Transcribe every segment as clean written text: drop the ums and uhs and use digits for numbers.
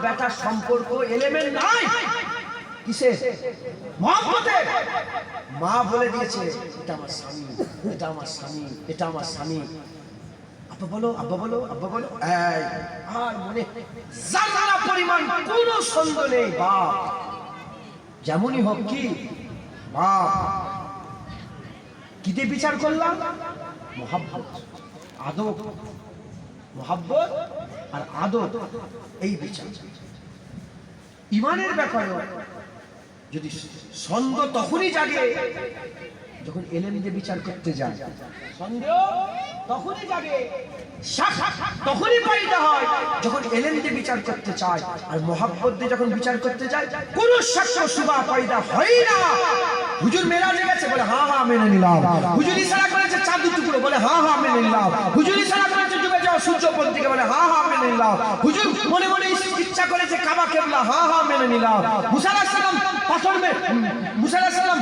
Better সম্পর্ক element নাই কিসে মহব্বতে। মা বলে দিয়েছে এটা আমার স্বামী, এটা আমার স্বামী, এটা আমার স্বামী। আব্বা বলো, আব্বা বলো, আব্বা বলো, আর মনে জানা পরিমাণ কোনো সন্দেহ নেই বাপ যেমনই হোক কি বাপ। কিতে বিচার করলাম? মহব্বত, আদব, মহব্বত আর আদব, এই বিচার। ইমানের ব্যাপারে যদি সন্দেহ তখনই জাগে যখন এলেম দিয়ে বিচার করতে যায়, সন্দেহ তখনই জাগে, তখনই পয়দা হয় যখন এলেম দিয়ে বিচার করতে চায়। আর মহব্বত দিয়ে যখন বিচার করতে যায় কোন সাক্ষ্য সুবা পয়দা হয় না। হুজুর মেরাজে গেছে বলে হ্যাঁ হ্যাঁ মেনে নিলাম, হুজুর ইশারা করেছে চাঁদ টুকরো বলে হ্যাঁ হ্যাঁ মেনে নিলাম, হুজুর ইশারা করেছে ডুবে যাও সূর্যপথ থেকে বলে হ্যাঁ হ্যাঁ মেনে নিলাম, হুজুর মনে মনে ইচ্ছা করেছে কাবা কেবলা হ্যাঁ হ্যাঁ মেনে নিলাম, মুসা আলাইহিস সালাম পাথর মুসা আলাইহিস সালাম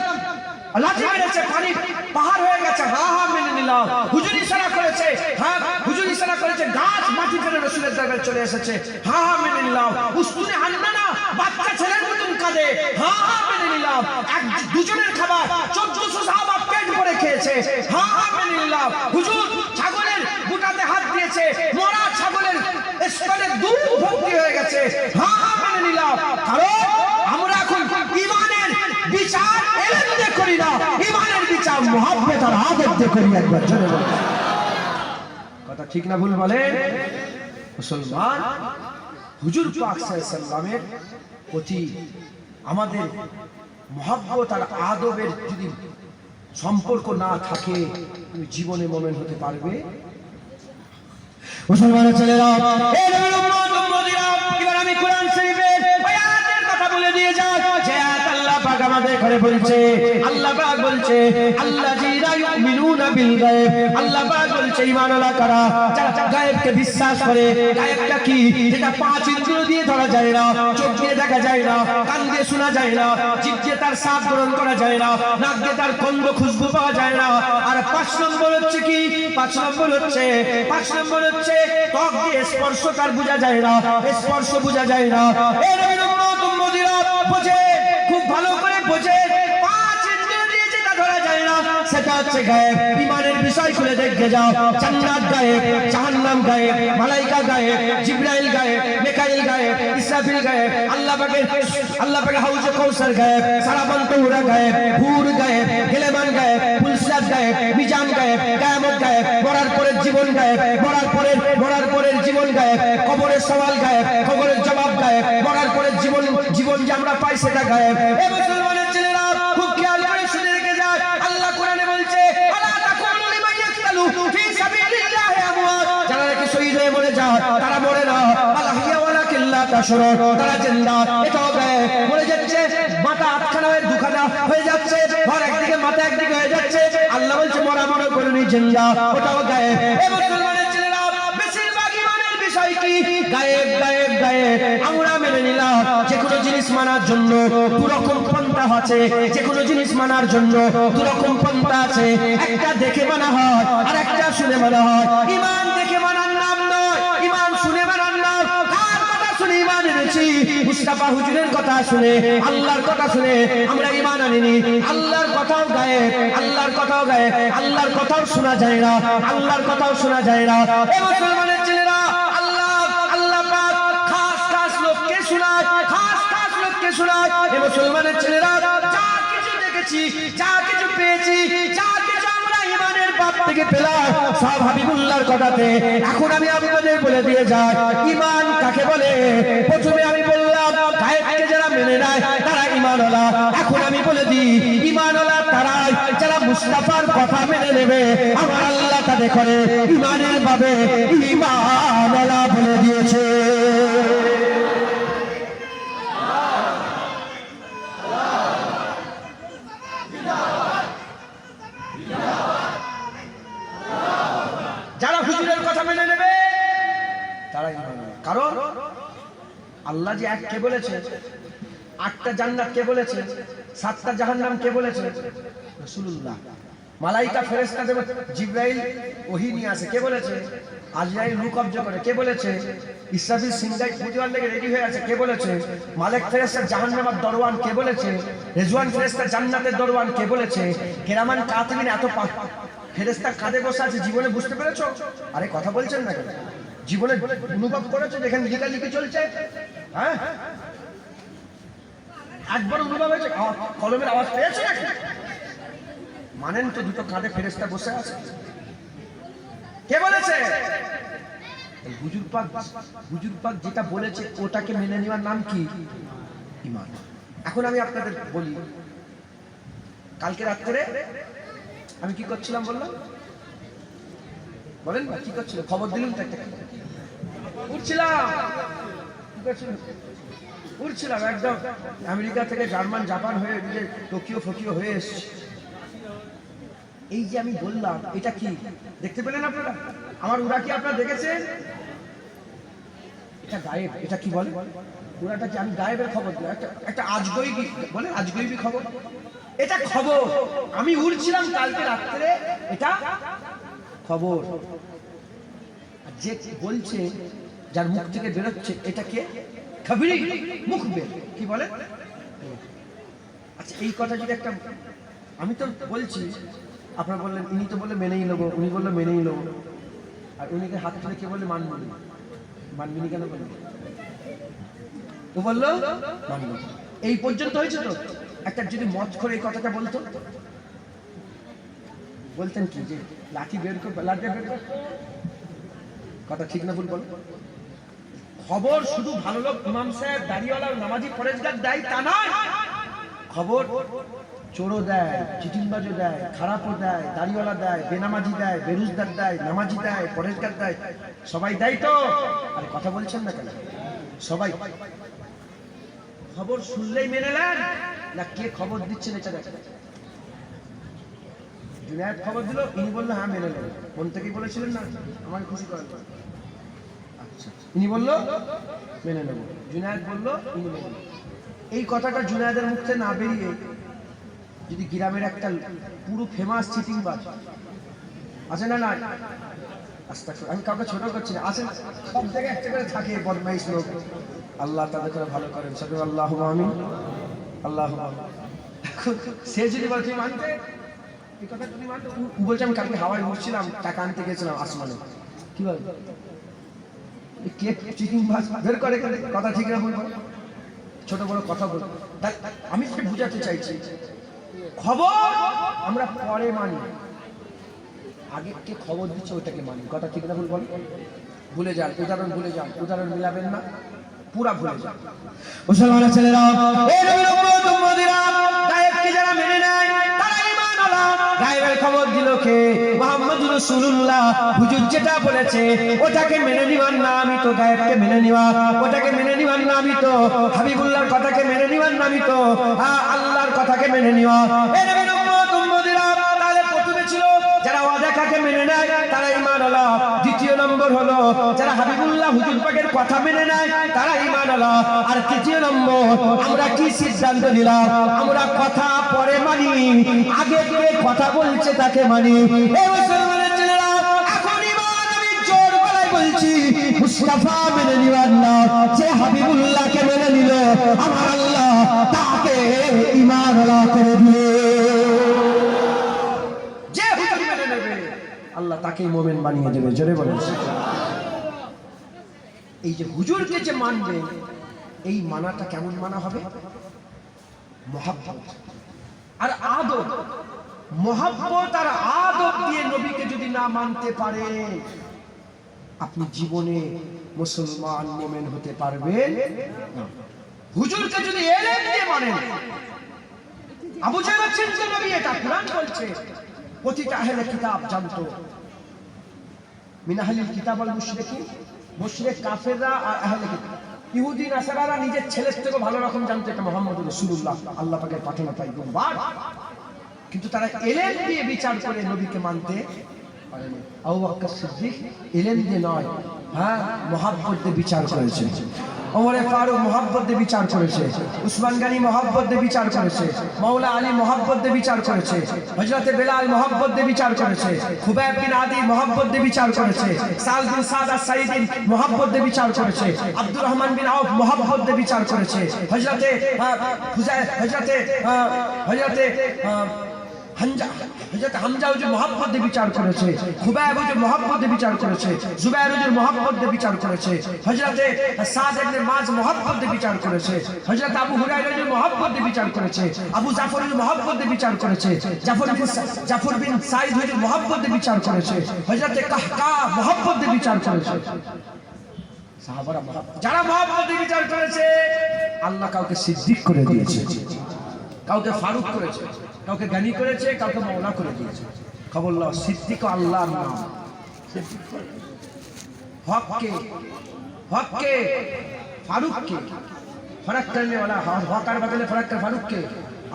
লাঠি মেরেছে পানি পাহাড় হয়ে গেছে হ্যাঁ হ্যাঁ মেনে নিলাম, হুজুর ইশারা করেছে, হ্যাঁ হুজুর ইশারা করেছে গাছ মাটি ফেলে রাসূলের দরবারে চলে এসেছে হ্যাঁ হ্যাঁ মেনে নিলাম, উস্তুনে হান্নানা বাচ্চা ছেলের মতন কাঁদে হ্যাঁ হ্যাঁ মেনে নিলাম, দুজনের খাবার 1400 সাহাবা পেট ভরে খেয়েছে হ্যাঁ হ্যাঁ মেনে নিলাম, হুজুর ছাগলের বুটাতে হাত দিয়েছে মরা ছাগলের স্তনে দুধ ভর্তি হয়ে গেছে হ্যাঁ হ্যাঁ মেনে নিলাম। কারণ আমরা এখন ঈমানের বিচার এলেম দিয়ে করি না, ঈমানের বিচার মুহাব্বত আর আদব দিয়ে করি। একবার জোরে বলুন কথা ঠিক না ভুল বলেন? মুসলমান হুজুর পাক সাল্লাল্লাহু আলাইহি সাল্লামের প্রতি আমাদের মুহাব্বত আর আদবের যদি সম্পর্ক না থাকে তুমি জীবনে মুমিন হতে পারবে? মুসলমানের ছেলেরা, এই নবীর উম্মত উম্মতিরা, এবার আমি কোরআন শরীফের আয়াতের কথা বলে দিয়ে যাই। যে আয়াত আল্লাহ পাক আমাদের ঘরে বলছে, আল্লাহ পাক বলছে আল্লাযীনা ইউমিনুনা বিল গায়ব, আল্লাহ পাক বলছে ঈমানওয়ালা কারা, যারা গায়েবকে বিশ্বাস করে। গায়েবটা কি? যেটা পাঁচ ইন্দ্রিয় দিয়ে ধরা যায় না, চোখ দিয়ে দেখা যায় না, কান দিয়ে শোনা যায় না, জিভ দিয়ে তার স্বাদ গ্রহণ করা যায় না, নাক দিয়ে তার গন্ধ খুশবু পাওয়া যায় না। আর 5 নম্বর হচ্ছে কি? 5 নম্বর হচ্ছে ত্বক দিয়ে স্পর্শ তার বোঝা যায় না, স্পর্শ বোঝা যায় না। এই নবীর উম্মত উম্মতিরা বোঝে, খুব ভালো করে বোঝে, 5 ইন্দ্রিয় দিয়ে যেটা ধরা যায় না সেটা হচ্ছে গায়েব। ঈমানের বিষয় খুলে দেখে যাও, জান্নাত গায়েব, জাহান্নাম গায়েব, মালায়েকা গায়েব, জিবরাইল গায়েব, মিকাইল গায়েব, ইসরাফিল গায়েব, আল্লাহ পাকের হাউজে কাউসার গায়েব, সারাবান তৌরা গায়েব, হুর গায়েব, গিলেমান গায়েব, ফুলসিরাত গায়েব, মিজান গায়েব, কিয়ামত গায়েব, মরার পরের জীবন গায়েব, মরার পরের জীবন গায়েব, কবরের সওয়াল গায়েব, কবরের জবাব গায়েব, মরার পরের জীবন যে আমরা পাই সেটা গায়েব। এই মুসলমানের ছেলেরা খুব খেয়াল করে শুনে রেখে যায়, আল্লাহ কোরআনে বলছে আলা তাকুলু লিমান ইয়াকতালু ফি সাবিলিল্লাহি আমওয়াত, যারা নাকি শহীদ হয়ে মরে যায় তারা মরে না, বাল হিয়া ওয়ালাকিন লা তাশউরুন, তারা জিন্দা। এটাও গায়েব, মরে যাচ্ছে, মাথা আটখানা হয়ে দুখানা হয়ে যাচ্ছে, আর একদিকে মাথা একদিকে হয়ে যাচ্ছে, আল্লাহ বলছে মরা মরা করেনি জিন্দা, ওটাও গায়েব। এই মুসলমানের ছেলেরা বেশিরভাগ ঈমানের বিষয় কি? গায়েব গায়েব গায়েব। আমরা মেনে নিলাম যে কোনো জিনিস মানার জন্য দুরকম পন্থা আছে, যে কোনো জিনিস মানার জন্য দুরকম পন্থা আছে। একটা দেখে মানা হয় আর একটা শুনে মানা হয়। ঈমান দেখে মানার নাম নয়, ঈমান শুনে মানার নাম। কার কথা শুনে ঈমান এনেছি? মুস্তাফা হুজুরের কথা শুনে, আল্লাহর কথা শুনে আমরা ঈমান আনিনি। আল্লাহর কথাও গায়েব, আল্লাহর কথাও গায়েব, আল্লাহর কথাও শোনা যায় না, আল্লাহর কথাও শোনা যায় না। এই মুসলমানের ছেলেরা, আল্লাহ পাক খাস লোককে শোনায়, খাস লোককে শোনায়। এই মুসলমানের ছেলেরা, যা কিছু দেখেছি, যা কিছু পেয়েছি, যা কিছু আমরা ঈমানের বাপ থেকে পেলাম সব হাবিবুল্লাহর কথাতে। এখন আমি আপনাদের বলে দিয়ে যাই ঈমান কাকে বলে। প্রথমে আমি বললাম গায়েবকে যারা মেনে নেয় তারা ঈমানওয়ালা। এখন আমি বলে দিই ঈমানওয়ালা তারাই যারা মুস্তাফার কথা মেনে নেবে। আমার আল্লাহ তাদের করে ঈমানের ভাবে ঈমানওয়ালা বলে দিয়েছে। যারা হুজুরের কথা মেনে নেবে তারা ঈমানওয়ালা। কারণ আল্লাহ যে এক কে বলেছে, 8টা জান্নাত কে বলেছে, 7টা জাহান্নাম কে বলেছে? রাসূলুল্লাহ। মালাইকা ফেরেশতা দেব জিবরাইল ওহী নিয়ে আসে, কে বলেছে? আজরাইল রূহ কবজ করে, কে বলেছে? ইসরাফিল সিংহাই ফুটিবার লেগে রেডি হয়ে আছে, কে বলেছে? মালিক ফেরেশতা জাহান্নামের দরওয়ান, কে বলেছে? রেজওয়ান ফেরেশতা জান্নাতের দরওয়ান, কে বলেছে? কিরামান কাতিবিন এত ফেরেশতা কাঁধে বসে আছে, জীবনে বুঝতে পেরেছো? আরে কথা বলছেন না কেন? জীবনে অনুভব করেছো যেখানে লেখালেখি চলছে? হ্যাঁ, একবার অনুভব হয়েছে? কলমের আওয়াজ পেয়েছো নাকি? মানেন তো দুটো কাঁধে ফেরেশতা বসে আছে। কে বলেছে? হুজুর পাক যেটা বলেছে ওটাকে মেনে নেওয়ার নাম কি? ঈমান। এখন আমি আপনাদের বলি, কালকে রাত্রে আমি কি করছিলাম বললাম? বলেন কি করছিলাম? খবর দিলাম তো একটা, উড়ছিলাম একদম আমেরিকা থেকে জার্মান জাপান হয়ে টোকিও ফকিও হয়ে এসছি। এই যে আমি বললাম এটা কি দেখতে পেলেন আপনারা? আমার উড়া কি আপনারা দেখেছেন? এটা গায়েব। এটা কি বলে উড়াটা? কি আমি গায়েবের খবর দিই, একটা আজগইবি বলে, আজগইবি খবর। এটা খবর আমি উড়ছিলাম কালকে রাত্রে, এটা খবর। যে বলছে, যার মুখ থেকে বেরোচ্ছে, এটাকে খবরি মুখবের কি বলে? আচ্ছা এই কথা যদি একটা, আমি তো বলছি, আপনারা বললেন, ইনি তো বললে মেনেই নেবো, উনি বললো মেনেই নেবো, আর উনিকে হাত তুলে কে বলে মানবি? মানবিনি কেন বললো? ও বললো মানবো। এই পর্যন্ত হয়েছে তো। একটা যদি মত করে এই কথাটা বলতো, বলতেন কি যে লাঠি বের করে, লাঠি বের করে, কথা ঠিক না ভুল বলো? খবর শুধু ভালো লোক, ইমাম সাহেব, দাড়িওয়ালা, নামাজি, পরেশগার দেয় তা নয়। খবর চোরও দেয়, চিটিংবাজও দেয়, খারাপও দেয়, দাড়িওয়ালা দেয়, বেনামাজি দেয়, বেরুজদার দেয়, নামাজি দেয়, পরেশগার দেয়, সবাই দেয় তো। আরে কথা বলছেন না কেন? সবাই। খবর শুনলেই মেনে নেন না কে খবর দিচ্ছেন এটা দেখেন। জুনায়েদ খবর দিল, ইনি বললো হ্যাঁ মেনে নেন। মন থেকেই বলেছিলেন না আমাকে খুশি করেন? আচ্ছা, ইনি বললো মেনে নেব, জুনায়েদ বললো ইনি মেনে নেব। এই কথাটা জুনায়েদের মুখ থেকে না বেরিয়ে যদি গ্রামের একটা পুরো ফেমাস চিটিংবাজ আছে না, না আমি কাউকে ছোট করছি না, আসেন সব জায়গায় একটা করে থাকে বদমাইশ লোক, আল্লাহ তাদের করে ভালো করেন, সবাই আল্লাহ আমিন, আল্লাহ। সে যদি বলে তুমি মানতে, এই কথা তুমি মানতে, বলছে আমি কালকে হাওয়ায় উঠছিলাম, টাকা আনতে গেছিলাম আসমানে, কি বল কে চিটিংবাজ বের করে কথা ঠিক না বলবো, ছোট বড় কথা বলবো। আমি বুঝাতে চাইছি, খবর আমরা পরে মানি, আগে কে খবর দিচ্ছে ওইটাকে মানি, কথা ঠিক না ভুল বল? ভুলে যান, উদাহরণ ভুলে যান, উদাহরণ মিলাবেন না, পুরা ভুলে যান। মুসলমানের ছেলেরা, এই নবীর উম্মত উম্মতিরা, গায়েবকে যারা মেনে নেয় তারা ঈমানওয়ালা। গায়েবের খবর দিল কে? মুহাম্মদুর রাসূলুল্লাহ। হুজুর যেটা বলেছে ওটাকে মেনে নিবার নামই তো গায়েবকে মেনে নেওয়া, ওটাকে মেনে নিবার নামই তো হাবিবুল্লাহর কথাকে মেনে নিবার নামই তো আল্লাহর কথাকে মেনে নেওয়া। এই নবীর উম্মত উম্মতিরা, তাহলে প্রথমে ছিল যারা ওয়াদাকে মেনে নেয় তারা ঈমানওয়ালা। দ্বিতীয় নম্বর হলো যারা হাবিবুল্লাহ হুজুর পাকের কথা মেনে নেয় তারা ঈমানওয়ালা। আর তৃতীয় নম্বর, আমরা কি সিদ্ধান্ত নিলাম? আমরা কথা পরে মানি, আগে কে কথা বলছে তাকে মানি। এই মুসলমানের ছেলেরা, এখন ঈমান আমি জোর গলায় বলছি, মুস্তাফা মেনে নিবার না, যে হাবিবুল্লাহকে মেনে নিল আমার আল্লাহ তাকে ঈমানওয়ালা করে দিবে। আল্লাহ তাকেই মুমিন বানিয়ে দেবে, জোরে বলেন। এই যে হুজুরকে যে মানবে, এই মানাটা কেমন মানা হবে? মহব্বত আর আদব। মহব্বত আর আদব দিয়ে নবীকে যদি না মানতে পারে, আপনি জীবনে মুসলমান মুমিন হতে পারবেন না। হুজুরকে যদি এলেম দিয়ে মানেন, আবু জাহেল চিনতো নবী, এটা কুরআন বলছে। প্রতিটা আহলে কিতাব জানতো, মিন আহলিল কিতাব ওয়াল মুশরিকিন, মুশরিক কাফেররা আর আহলে কিতাব, ইহুদি নাসারারা নিজের ছেলের থেকে ভালো রকম জানতো এটা মুহাম্মদুর রাসূলুল্লাহ, আল্লাহ পাকের পাঠানো পয়গম্বর। কিন্তু তারা ইলম দিয়ে বিচার করে নবীকে মানতে পারেনি। আবু বকর সিদ্দিক ইলম দিয়ে নয়, হ্যাঁ মহব্বত দিয়ে বিচার করেছে। ওমরে ফারুক মোহাব্বত দিয়ে বিচার করেছে, উসমান গনি মোহাব্বত দিয়ে বিচার করেছে, মাওলা আলী মোহাব্বত দিয়ে বিচার করেছে, হযরতে বেলাল মোহাব্বত দিয়ে বিচার করেছে, খুবাইব বিন আদি মোহাব্বত দিয়ে বিচার করেছে, সাল বিন সাদ আস-সাইদি মোহাব্বত দিয়ে বিচার করেছে, আব্দুর রহমান বিন আউফ মোহাব্বত দিয়ে বিচার করেছে, হযরতে হামজা হুজুর মোহাব্বত দিয়ে বিচার করেছে, খুবাইব হুজুর মোহাব্বত দিয়ে বিচার করেছে, জুবাইর হুজুর মোহাব্বত দিয়ে বিচার করেছে, হযরতে সাদ ইবনে মাজ মোহাব্বত দিয়ে বিচার করেছে, হযরত আবু হুরায়রা হুজুর মোহাব্বত দিয়ে বিচার করেছে, আবু জাফর হুজুর মোহাব্বত দিয়ে বিচার করেছে, জাফর বিন সাইদ হুজুর মোহাব্বত দিয়ে বিচার করেছে, হযরতে কাহকা মোহাব্বত দিয়ে বিচার করেছে। সাহাবারা যারা মোহাব্বত দিয়ে বিচার করেছে, আল্লাহ কাউকে সিদ্দিক করে দিয়েছে, কাউকে ফারুক করেছে, কাউকে জ্ঞানী করেছে, কাউকে মাওলা করে দিয়েছে। খবর লো, সিদ্দিক আল্লাহর নাম। হককে ফারুককে ফরক করনে वाला, হক আর বদলে ফরক করে ফারুককে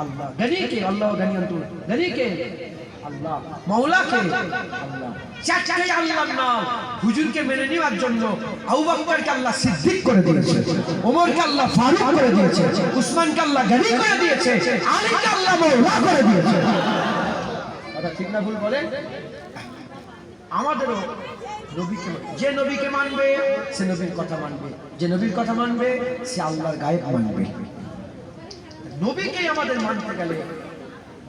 আল্লাহ, জ্ঞানী কে আল্লাহ, জ্ঞানী অন্ত জ্ঞানী কে আল্লাহ, মাওলা কে আল্লাহ। চারটাই আল্লাহর নাম। হুজুরকে মেনে নেওয়ার জন্য আবু বকরকে আল্লাহ সিদ্দিক করে দিয়েছে, ওমরকে আল্লাহ ফারুক করে দিয়েছে, উসমানকে আল্লাহ জ্ঞানী করে দিয়েছে, আলীকে আল্লাহ মাওলা করে দিয়েছে। কথা ঠিক না ভুল বলেন? আমাদেরও নবীকে, যে নবীকে মানবে সে নবীর কথা মানবে, যে নবীর কথা মানবে সে আল্লাহর গায়েব মানবে। নবীকে আমাদের মানতে গেলে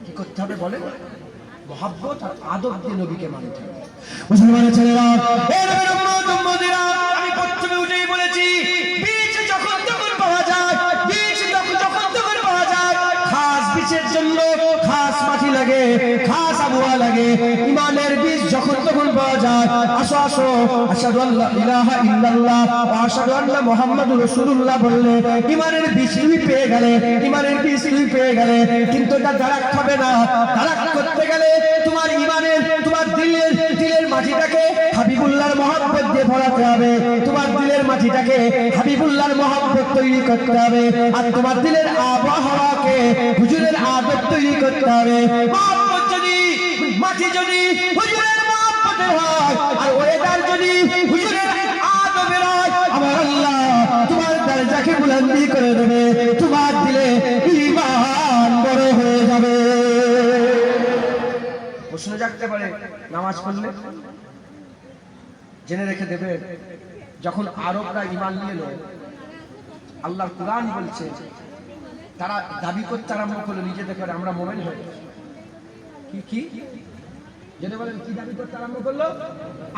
কি করতে হবে বলেন? মোহাব্বত আর আদব দিয়ে নবীকে মানতে হবে। মুসলমানের ছেলেরা, এই নবীর উম্মত উম্মতিরা, আমি প্রথমে উঠেই বলেছি, বীজ যখন তখন পাওয়া যায়, বীজ যখন তখন পাওয়া যায়, খাস বীজের জন্য খাস মাটি লাগে, খাস আবহাওয়া লাগে। ইমানের বীজ যখন তখন পাওয়া যায়, আসো আসো, আশহাদু আল্লা ইলাহা ইল্লাল্লাহ ওয়া আশহাদু আন্না মুহাম্মাদুর রাসূলুল্লাহ বললে ইমানের বীজ তুমি পেয়ে গেলে, ইমানের বীজ তুমি পেয়ে গেলে। কিন্তু এটা দাঁড়াক খাবে না। দাঁড়াক করতে গেলে তোমার ইমানের, তোমার দিলের মাটিটাকে হাবিবুল্লাহর মহব্বত দিয়ে ভরাতে হবে, তোমার দিলের মাটিটাকে হাবিবুল্লাহর মহব্বত তৈরি করতে হবে, আর তোমার দিলের আবহাওয়াকে হুজুরের আদব তৈরি করতে হবে। মহব্বত যদি, মাটি যদি হুজুরের মহব্বতের হয়, আর ওয়েদার যদি হুজুরের আদবের হয়, আমার আল্লাহ তোমার দরজাকে বুলন্দি করে দেবে, তোমার দিলে ঈমান বড় হয়ে যাবে। প্রশ্ন জাগতে পারে, নামাজ পড়লে জেনে রেখে দেবে, যখন আরবরা ঈমান নিয়ে এলো, আল্লাহর কুরআন বলছে তারা দাবি করতে আরম্ভ করলো নিজেদের করে, আমরা মুমিন হয়ে গেছি। কি জেনে বলেন, কি দাবি করতে আরম্ভ করলো?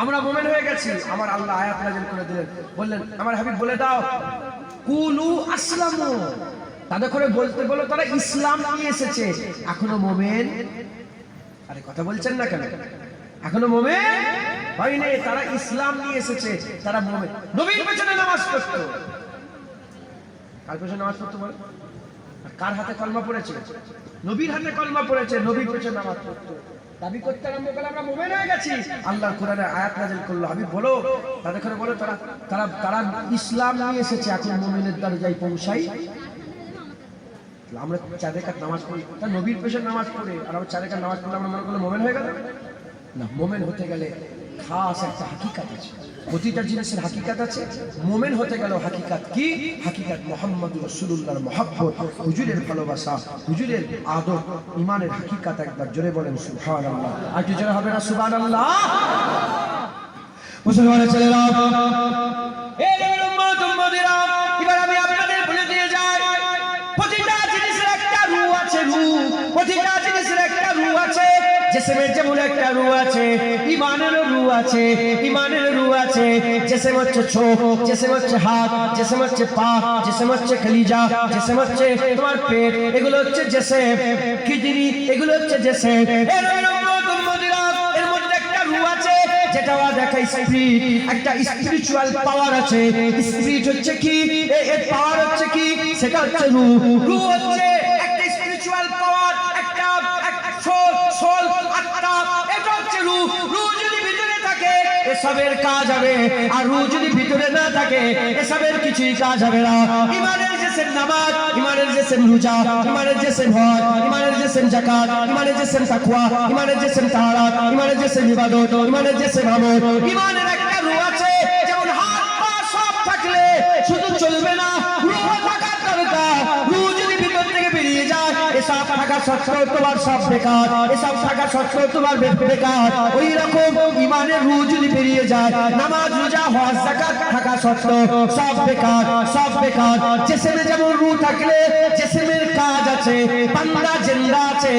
আমরা মুমিন হয়ে গেছি। আমার আল্লাহ আয়াত নাযিল করে দিলেন, বললেন আমার হাবিব বলে দাও, কুলু আসলামু, তাদের করে বলতে বলো তারা ইসলাম নিয়ে এসেছে, এখনো মুমিন। আরে কথা বলছেন না কেন? এখনো মুমিন হয়নি, তারা ইসলাম নিয়ে এসেছে, তারা মুমিন। নবীর পেছনে নামাজ পড়তো, কার পেছনে নামাজ পড়তো বলে? কার হাতে কলমা পড়েছে? নবীর হাতে কলমা পড়েছে, নবীর পেছনে নামাজ পড়তো। দাবি করতে আরম্ভ করলে আমরা মুমিন হয়ে গেছি। আল্লাহর কোরআনে আয়াত নাযিল করলো, হাবিব বলো তাদের করে বলো তারা ইসলাম নিয়ে এসেছে, এখন মুমিনের দরজায় পৌঁছাই। আমরা 4 রাকাত নামাজ পড়ি, তা নবীর পেছনে নামাজ পড়ে, আর আমরা 4 রাকাত নামাজ পড়লে আমরা মনে করলে মুমিন হয়ে গেল না। মুমিন হতে গেলে খাস একটা হাকিকাত আছে, প্রতিটা জিনিসের হাকিকাত আছে। মুমিন হতে গেল হাকিকাত কি? হাকিকাত মুহাম্মদুর রাসূলুল্লাহর মহব্বত, হুজুরের ভালোবাসা, হুজুরের আদব, ঈমানের হাকিকাত। একবার জোরে বলেন সুবহানাল্লাহ। আর কি জোরে হবে না সুবহানাল্লাহ? মুসলমানের ছেলেরা, এই নবীর উম্মত উম্মতিরা, এবার আমি আপনাদের বলে দিয়ে যাই, প্রতিটা জিনিসের একটা রূহ আছে, রূহ। প্রতিটা জিনিসের একটা রূহ আছে। জিসমের যেমন একটা রূহ আছে, ঈমানের রূহ আছে, ঈমানের রূহ আছে। জিসম হচ্ছে চোখ, জিসম হচ্ছে হাত, জিসম হচ্ছে পা, জিসম হচ্ছে কলিজা, জিসম হচ্ছে তোমার পেট, এগুলো হচ্ছে জিসম। কিডনি, এগুলো হচ্ছে জিসম। এর মধ্যে একটা রূহ আছে, যেটা দেখায় স্পিরিট, একটা স্পিরিচুয়াল পাওয়ার আছে। স্পিরিট হচ্ছে কি? এর পাওয়ার হচ্ছে কি? সেটা হচ্ছে রূহ। রূহ হচ্ছে একটা স্পিরিচুয়াল পাওয়ার, একটা সোল, আত্মা, এটা হচ্ছে রূহ। রূহ যদি ভিতরে থাকে এসবের কাজ হবে, আর রূহ যদি ভিতরে না থাকে এসবের কিছুই কাজ হবে না। ঈমানের জিসম নামাজ, ঈমানের জিসম রোজা, ঈমানের জিসম হজ, ঈমানের জিসম যাকাত, ঈমানের জিসম তাকওয়া, ঈমানের জিসম তাহারাত, ঈমানের জিসম ইবাদত, ঈমানের জিসম আমল। ঈমানের একটা রূহ আছে, যেমন হাত পা সব থাকলে শুধু চলবে না, থাকা সত্ত্বেও তোমার সব বেকার, এসব থাকা সত্ত্বেও তোমার বেকার। ওই রকম ইমানের রূহ যদি বেরিয়ে যায়, নামাজ রোজা হজ যাকাত থাকা সত্ত্বেও সব বেকার, সব বেকার। জিসমে যেমন রূহ থাকলে জিসমের কাজ আছে, বান্দা জিন্দা আছে।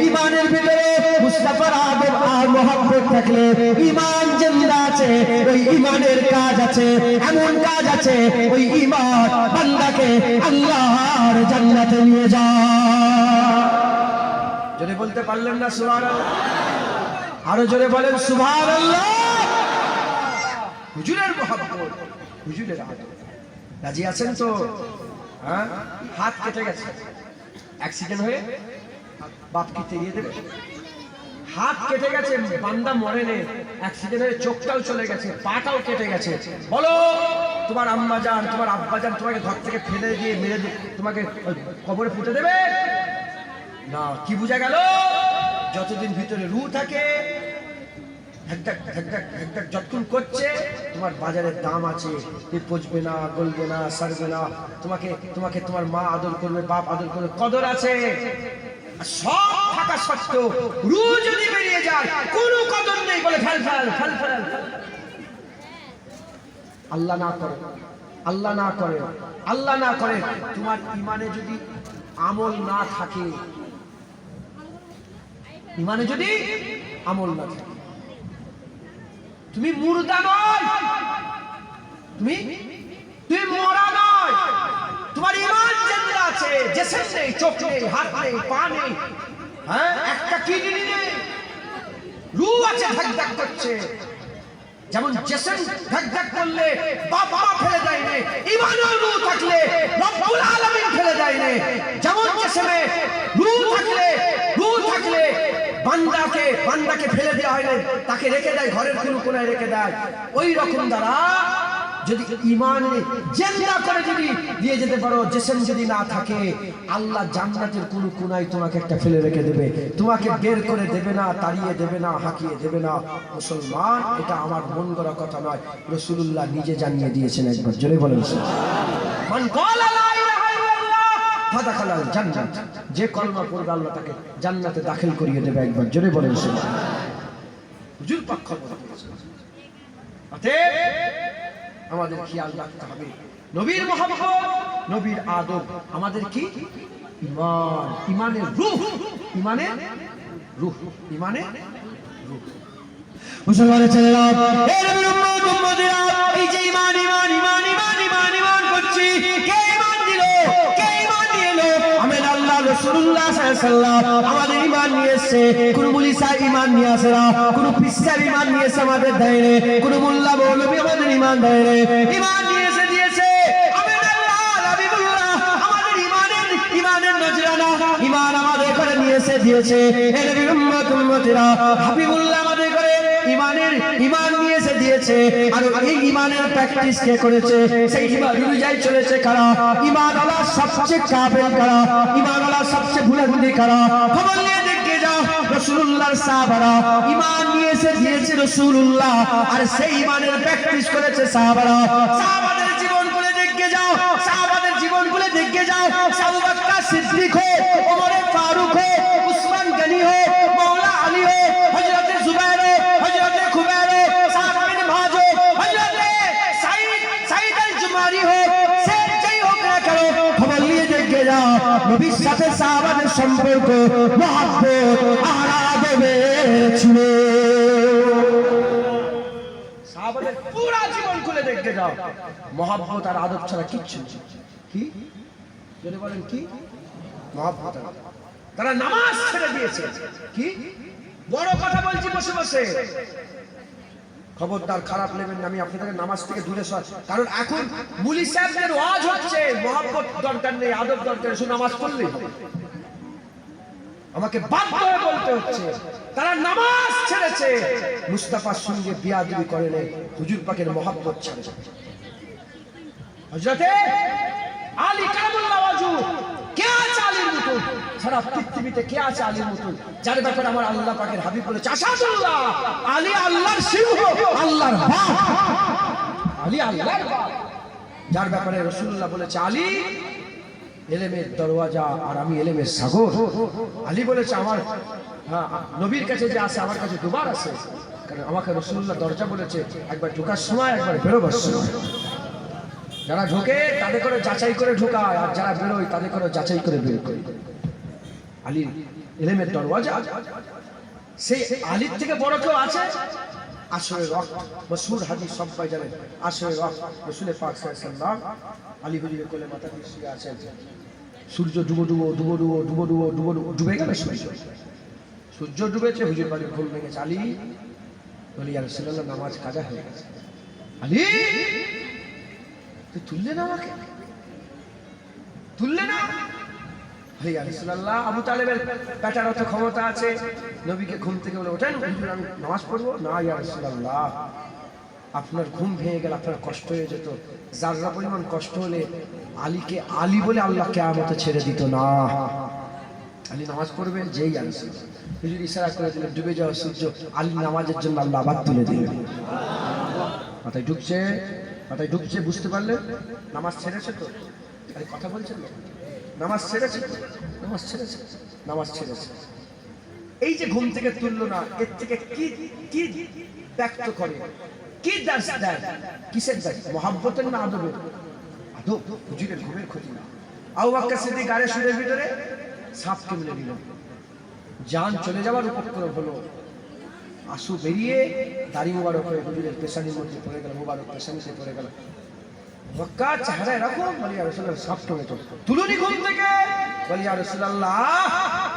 ইমানের ভিতরে মুস্তাফার আদব আর মোহাব্বত থাকলে ইমান জিন্দা আছে, ওই ইমানের কাজ আছে, এমন কাজ আছে ওই ইমান বান্দাকে আল্লাহর জান্নাতে নিয়ে যায়। জোরে বলতে পারলেন না সুবহানাল্লাহ? আরো জোরে বলেন সুবহানাল্লাহ। হুজুরের মোহাব্বত, হুজুরের আদব। রাজি আছেন তো? হ্যাঁ, হাত কেটে গেছে অ্যাক্সিডেন্ট হয়ে, বাপ কি তেড়িয়ে দেবে? হাত কেটে গেছে, বান্দা মরে নেই, অ্যাক্সিডেন্ট হয়ে চোখটাও চলে গেছে, পাটাও কেটে গেছে। বলো তোমার আম্মা জান, তোমার আব্বা জান তোমাকে ঘর থেকে ফেলে দিয়ে মেরে দিয়ে তোমাকে কবরে পুঁতে দেবে না? কি বুঝা গেল? যতদিন ভিতরে রূহ থাকে, যতক্ষণ করছে তোমার বাজারের দাম আছে, পচবে না, গলবে না, সারবে না। তোমাকে তোমাকে তোমার মা আদর করবে, বাপ আদর করবে, কদর আছে। সব থাকা সত্ত্বেও রূহ যদি বেরিয়ে যায়, কোনো কদর নেই, বলে ফেল ফেল ফেল ফেল। আল্লাহ না করে, আল্লাহ না করে, আল্লাহ না করে। তোমার ইমানে যদি আমল না থাকে, ইমানে যদি আমল না থাকে, তুমি মুর্দা নয়, তুমি মরা নয়, তোমার ইমান জিন্দা আছে। জিসম নেই, চোখ নেই, হাত নেই, পা নেই, হ্যাঁ, একটা কিডনি নেই, রূহ আছে, ধাক ধাক করছে। যেমন জিসম ধাক ধাক করলে বাপ মা ফেলে দেয় না, ইমানের রূহ থাকলে রব্বুল আলামিন ফেলে দেয় না। যেমন জিসমে রূহ থাকলে বান্দাকে ফেলে দেওয়া হয় না, তাকে রেখে দেয়, ঘরের কোনো কোনায় রেখে দেয়। ওই রকম দ্বারা যদি ইমানে জিন্দা করে যদি দিয়ে যেতে পারো, জিসম যদি না থাকে, আল্লাহ জান্নাতের কোন কোনায় তোমাকে একটা ফেলে রেখে দেবে, তোমাকে বের করে দেবে না, তাড়িয়ে দেবে না, হাঁকিয়ে দেবে না। মুসলমান, এটা আমার মন গড়া কথা নয়, রাসূলুল্লাহ নিজে জানিয়ে দিয়েছেন। একবার জোরে বলেন মান ক্বালা লা ইলাহা ইল্লাল্লাহ ফাদাখালাল জান্নাত। যে কলমা পড়বে আল্লাহ তাকে জান্নাতে দাখিল করিয়ে দেবে। একবার জোরে বলেন সুবহানাল্লাহ। হুজুর পক্ষ আমাদের খেয়াল রাখতে হবে, নবীর মহব্বত, নবীর আদব, আমাদের কি ইমান, ইমানের রূহ, ইমানের রূহ, ইমানের রূহ। মুসলমানের ছেলেরা, এই নবীর উম্মত উম্মতিরা, এই যে ইমান ইমান ইমান ইমান ইমান ইমান করছি, কে ইমান দিল, কে ইমান দিয়ে এলো? আমেন আল্লাহ রাসূলুল্লাহ সাল্লাল্লাহু আলাইহি ওয়াসাল্লাম আমাদের ইমান নিয়ে এসেছে। কোন মুলি সাহেব ইমান নিয়ে আসে না, কোন পিসার ইমান নিয়ে এসে আমাদের দেয় না, কোন মোল্লা মৌলবী আমাদের ইমান দেয় না। ইমান নিয়ে এসে দিয়েছে আমেন আল্লাহ হাবিবুল্লাহ, আমাদের ইমানের নজরানা, ইমান আমাদের করে নিয়ে এসে দিয়েছে। এই নবীর উম্মত উম্মতিরা, হাবিবুল্লাহ আমাদের করে ইমান নিয়ে এসে দিয়েছে। আর এই ইমানের প্র্যাকটিস কে করেছে? সেই ইমান অনুযায়ী চলেছে কারা? ইমানওয়ালা সবচেয়ে কাবিল কারা? ইমানওয়ালা সবচেয়ে বুলন্দি কারা? খবর নিয়ে দেখে যাও, রাসূলুল্লাহর সাহাবারা ইমান নিয়ে এসে দিয়েছে রাসূলুল্লাহ, আর সেই ইমানের প্র্যাকটিস করেছে সাহাবারা। সাহাবাদের জীবনগুলো দেখে যাও, সাহাবাদের জীবনগুলো দেখে যাও। আবু বকর সিদ্দিক হো, ওমর ফারুক হো, উসমান গনি হো, মাওলা আলী হো, হযরত জুবাইর হো, হযরত খুবাইর হো, সাদ বিন মুআয হো, হযরত সাঈদ আল-জুমারি হো, সে যেই হোক না কেন, খবর নিয়ে দেখে যাও নবীর সাথে সাহাবাদের সম্পর্ক মহব্বত আর আদবের ছিল। সাহাবাদের পুরো জীবন খুলে দেখে যাও, মহব্বত আর আদব ছাড়া কিচ্ছু নেই। কি যদি বলেন কি মহব্বত? তারা নামাজ ছেড়ে দিয়েছে। কি বড় কথা বলছি বসে বসে, খবরদার খারাপ নেবেন না, আমি আপনাদের নামাজ থেকে দূরে সর। কারণ এখন মুলি সাহেবদের ওয়াজ হচ্ছে, মহব্বত দরকার নেই, আদব দরকার, শুধু নামাজ পড়লেই আমাকে বাধ্য হয়ে বলতে হচ্ছে। তারা নামাজ ছেড়েছে, মুস্তাফার সঙ্গে বিয়াদবি করে নেই, হুজুর পাকের মহব্বত ছেড়েছে। হযরতে আলী কারামাল্লাহু ওয়াজহু, কে আছে আলীর মতো? সারা পৃথিবীতে কে আছে আলীর মতো? যার ব্যাপারে আমার আল্লাহ পাকের হাবিব বলেছে আশহাদুল্লাহ আলী আল্লাহর সিংহ, আল্লাহর বাপ, আলী আল্লাহর বাপ। যার ব্যাপারে রাসূলুল্লাহ বলেছে আলী এলেমের দরওয়াজা আর আমি এলেমের সাগর। আলী বলেছে আমার নবীর কাছে যে আসে আমার কাছে দুবার আসে, কারণ আমাকে রাসূলুল্লাহ দরজা বলেছে একবার ঢোকার সময় একবার বেরোবার সময়। যারা ঢোকে তাদের করে যাচাই করে ঢোকায়, আর যারা বেরোয় তাদের করে যাচাই করে বের করে। আলীর এলেমের দরওয়াজা। সেই আলীর থেকে বড় কেউ আছে? আসরের ওয়াক্ত, মশহুর হাদিস সবাই জানেন। আসরের ওয়াক্ত রাসূল পাক সাল্লাল্লাহু আলাইহি ওয়াসাল্লাম আলী হুজুরের কোলে মাথা দিয়ে শুয়ে আছেন। সূর্য ডুবে গেল। সূর্য ডুবেছে, হুজুর বাড়ির ঘুম ভেঙেছে। আলী বলি ইয়া রাসূলুল্লাহ নামাজ কাজা হয়ে গেছে। আলী তুই তুললে না আমাকে, তুললে না? ইয়া রাসূলুল্লাহ আবু তালেবের বেটার অত ক্ষমতা আছে, নবীকে ঘুম থেকে বলে ওঠেন হুজুর আমি নামাজ পড়বো না। ইয়া রাসূলুল্লাহ আপনার ঘুম ভেঙে গেল, আপনার কষ্ট হয়ে যেত। যারা পরিমাণ কষ্ট হলে আলীকে আলী বলে আল্লাহ কিয়ামতে ছেড়ে দিত না। আলী নামাজ পড়বে, যেই আনছে হুজুর ইশারা করে দিলেন ডুবে যাওয়া সূর্য, আলী নামাজের জন্য আল্লাহ আবার তুলে দিলেন। মাথায় ঢুকছে, বুঝতে পারলেন নামাজ ছেড়েছে তো? আরে কথা বলছেন না, নামাজ ছেড়েছে। এই যে ঘুম থেকে তুললো না, এর থেকে কি ব্যক্ত করে, কি দার্স দেয়? কিসের দার্স? মহাব্বতের না আদবের? আদব। হুজুরের ঘুমের ক্ষতি না। আবু বকর সিদ্দিক গাড়ি শুয়ে ভিতরে সাপ কেমনে দিল, জান চলে যাওয়ার উপক্রম হলো। আঁসু বেরিয়ে দাড়ি মুবারক হয়ে হুজুরের পেশানির মধ্যে পড়ে গেল, মুবারক পেশানিতে পড়ে গেল। মক্কা চেহারা এরকম, বলি ইয়া রাসূলুল্লাহ সাপ টমেটো তুলুনি ঘুম থেকে। বলি ইয়া রাসূলুল্লাহ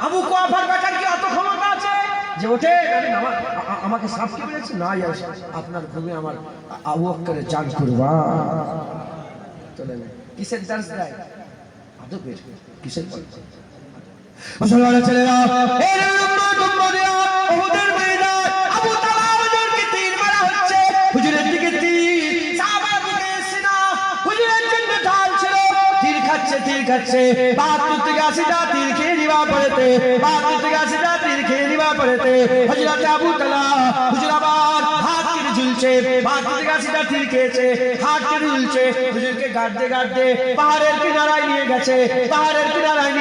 আবু কুয়াফার বেটার কি অত ক্ষমতা আছে যে ওঠে আমাকে সাপ কি বলেছে? না ইয়া রাসূলুল্লাহ আপনার ঘুমে আমার আবু বকরের জান কুরবান। চলে না, কিসের দার্স দেয়? আদবের। কিসের? মুসলমানের ছেলেরা, এই উম্মতেরা উহুদের ময়দান আবু তালহা হুজুরকে তীর মারা হচ্ছে, হুজুরের দিকে তীর, সাহাবার বুকে সিনা, হুজুরের জন্য ঢাল ছিল। তীর খাচ্ছে ৭২ থেকে ৮০টা তীর খেয়ে নিবা পড়েতে, ৭২ থেকে ৮০টা তীর খেয়ে নিবা পড়েতে হযরত আবু তালহা হুজুর আবার হাত কেটে ঝুলছে। ৭২ থেকে ৮০টা তীর খেয়েছে, হাত কেটে ঝুলছে। হুজুরকে গাড়তে পাহাড়ের কিনারায় নিয়ে গেছে। পাহাড়ের কিনারায়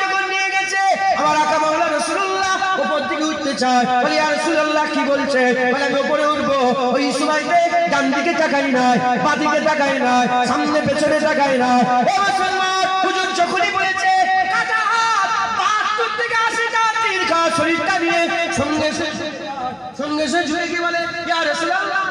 যখন নিয়ে গেছে, আমার আকা মাওলানা রাসূলুল্লাহ উপর দিকে উঠতে চায়। বলি ইয়া রাসূলুল্লাহ কি বলছে? বলে আমি উপরে উঠবো। ওই সময়তে ডান দিকে তাকাই নাই, বাঁ দিকে তাকাই নাই, সামনে পেছনে তাকাই নাই। ও মুসলমান, হুজুর যখনই বলেছে কাটা হাত, ৭২ থেকে ৮০টা তীর খাওয়া শরীরটা নিয়ে সঙ্গে সে ঝুলে কি বলে ইয়া রাসূলুল্লাহ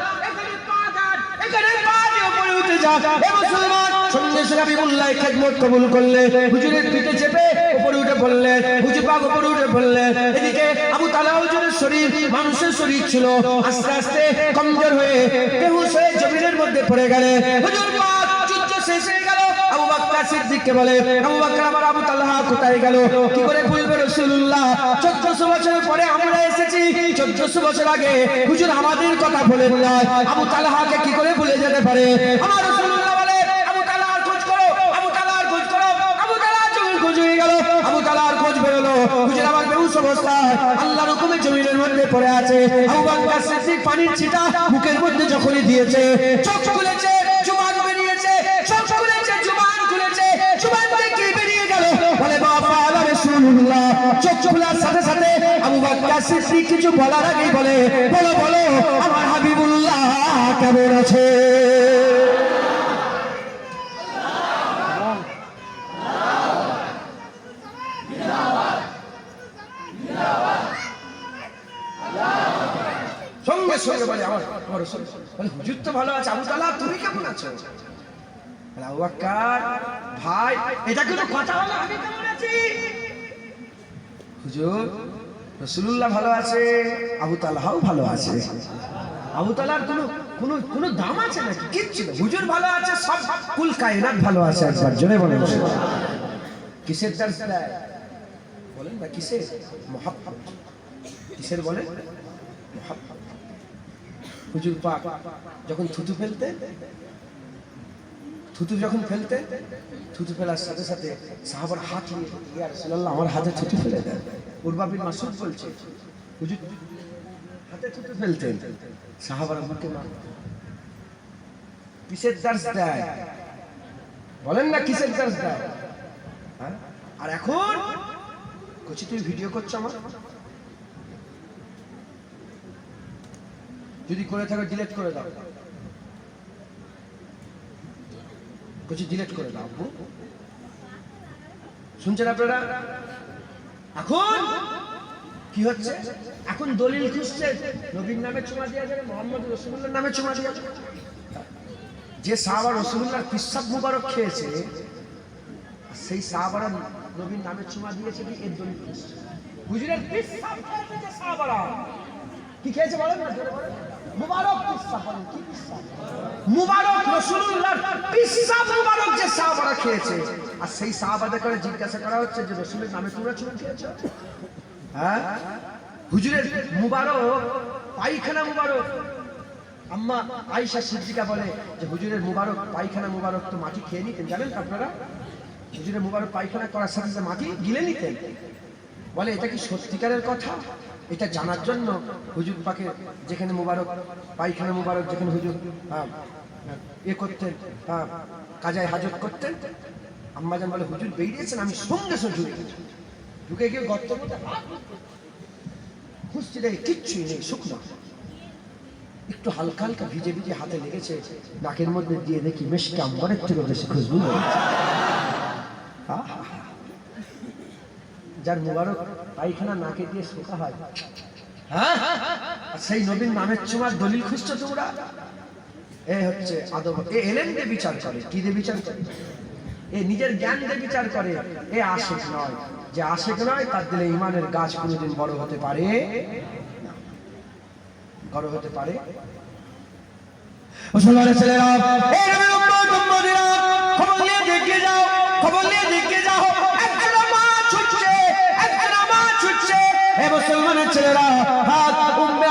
এখানে পা দিয়ে উপরে উঠে যা। ও মুসলমান, সঙ্গে হাবিবুল্লাহ খেদমত কবুল করলেন, হুজুরের পিঠে চেপে উপরে উঠে পড়লেন, হুজুর পাক উপরে উঠে পড়লেন। এদিকে আবু তালহা হুজুরের শরীর মানুষের শরীর ছিল, আস্তে আস্তে কমজোর হয়ে বেহুশ হয়ে জমিনের মধ্যে পড়ে গেলেন। হুজুর পাক যুদ্ধ শেষ হয়ে গেল। আবু বকর সিদ্দিককে বলে আবু বকর আমার আবু তালহা কোথায় গেল? কি করে বলবে রাসূলুল্লাহ ১৪০০ বছর পরে আমরা এসেছি, ১৪০০ বছর আগে হুজুর আমাদের কথা বলেন না, আবু তালহাকে কি করে ভুলে যেতে পারে? আমার রাসূলুল্লাহ বলে আবু তালহার খোঁজ করো, আবু তালহার খোঁজ করো। আবু তালহার জমির খোঁজ হয়ে গেল, আবু তালহার খোঁজ বেরোলো। হুজুর আমার বেহুশ অবস্থায় আল্লাহর হুকুমে জমিনের মধ্যে পড়ে আছে। আবু বকর সিদ্দিক পানির ছিটা মুখের মধ্যে যখনই দিয়েছে, চোখ খুলেছে, জুবান বেরিয়েছে, চোখ খুলেছে, জুবান খুলেছে, জুবান থেকে বেরিয়ে গেল। বলে বাবা আল্লাহ রাসূলুল্লাহ। চোখ খোলার সাথে সাথে আবু বকর সিদ্দিক কিছু বলার আগেই বলে বলো আমার হাবিবুল্লাহ কেমন আছে? সঙ্গে সঙ্গে বলে আমার রাসূল বলে হুজুর তো ভালো আছে, আবু তালহা তুমি কেমন আছো? বলে আবু বকর ভাই এটা কোনো কথা হলো? আমি কেমন আছি? হুজুর রাসূলুল্লাহ ভালো আছে, আবু তালহাও ভালো আছে। আবু তালহার কোনো দাম আছে নাকি? কিচ্ছু না, হুজুর ভালো আছে, সব কুল কায়নাত ভালো আছে। একবার জোরে বলেন কিসের দার্স দেয়? বলেন না কিসের? মুহাব্বত। কিসের বলে? মুহাব্বত। হুজুর পাক যখন থুতু ফেলার সাথে সাথে সাহাবার হাত নিয়ে ইয়া রাসূলুল্লাহ আমার হাতে থুতু ফেলে দেন। উরওয়া বিন মাসউদ বলছে হুজুর হাতে থুতু ফেলতেন, সাহাবারা মুখে মারতেন। কিসের দার্স দেয়? বলেন না কিসের দাস দেয়? হ্যাঁ? আর এখন কচি তুই ভিডিও করছো আমার, যদি করে থাকো ডিলিট করে দাও, কচি ডিলিট করে দাও। শুনছেন আপনারা? এখন কি হচ্ছে? এখন দলিল খুঁজছে নবীর নামে চুমা দেওয়া যাবে, মোহাম্মদ রাসূলুল্লাহর নামে চুমা দেওয়া যাবে। যে সাহাবা রাসূলুল্লাহর পিসাব মুবারক খেয়েছে, সেই সাহাবারা নবীর নামে চুমা দিয়েছে, কি এর দলিল খুঁজছে। হুজুরের পিসাব খেয়েছে যে সাহাবারা, কি খেয়েছে বলেন না? মুবারক পিসাব, বলেন কি পিসাব? মুবারক রাসূলুল্লাহর পিসাব মুবারক যে সাহাবারা খেয়েছে, আর সেই সাহাবাদের করে জিজ্ঞাসা করা হচ্ছে যে রাসূলের নামে তোমরা চুমা খেয়েছো? হ্যাঁ, হুজুরের মুবারক পায়খানা মুবারক। আম্মা আয়েশা সিদ্দিকা বলে যে হুজুরের মুবারক পায়খানা মুবারক তো মাটি খেয়ে নিতেন, জানেন আপনারা? হুজুরের মুবারক পায়খানা করার সাথে সাথে মাটি গিলে নিতেন। বলে এটা কি সত্যিকারের কথা? এটা জানার জন্য হুজুর পাকে যেখানে মুবারক পায়খানা মুবারক, যেখানে হুজুর এ করতেন, কাজায় হাজত করতেন, আম্মাজান বলে হুজুর বেরিয়েছেন, আমি সঙ্গে সঙ্গে ঢুকে গিয়ে গর্তের মধ্যে খুঁজছি, দেখি কিচ্ছুই নেই, শুকনো, একটু হালকা হালকা ভিজে ভিজে হাতে লেগেছে, নাকের মধ্যে দিয়ে দেখি মেশকে আম্বরের থেকে বেশি খুশবু। যার মুবারক পায়খানা নাকে দিয়ে শোকা হয়, হ্যাঁ, সেই নবীর নামের চুমার দলিল খুঁজছো তোমরা? এ হচ্ছে আদব। এ এলেন দিয়ে বিচার করে, কি দিয়ে বিচার করে? এ নিজের জ্ঞান দিয়ে বিচার করে। এ আশিক নয়, যে আশিক নয় তার দিলে ইমানের গাছ কোনোদিন বড় হতে পারে, বড় হতে পারে। মুসলমানের ছেলেরা, এই নবীর উম্মত উম্মতিরা, খবর নিয়ে দেখে যাও, খবর নিয়ে দেখে যাও, একজন মা ছুটছে, একজন মা ছুটছে। এই মুসলমানের ছেলেরা, হাত উম্মে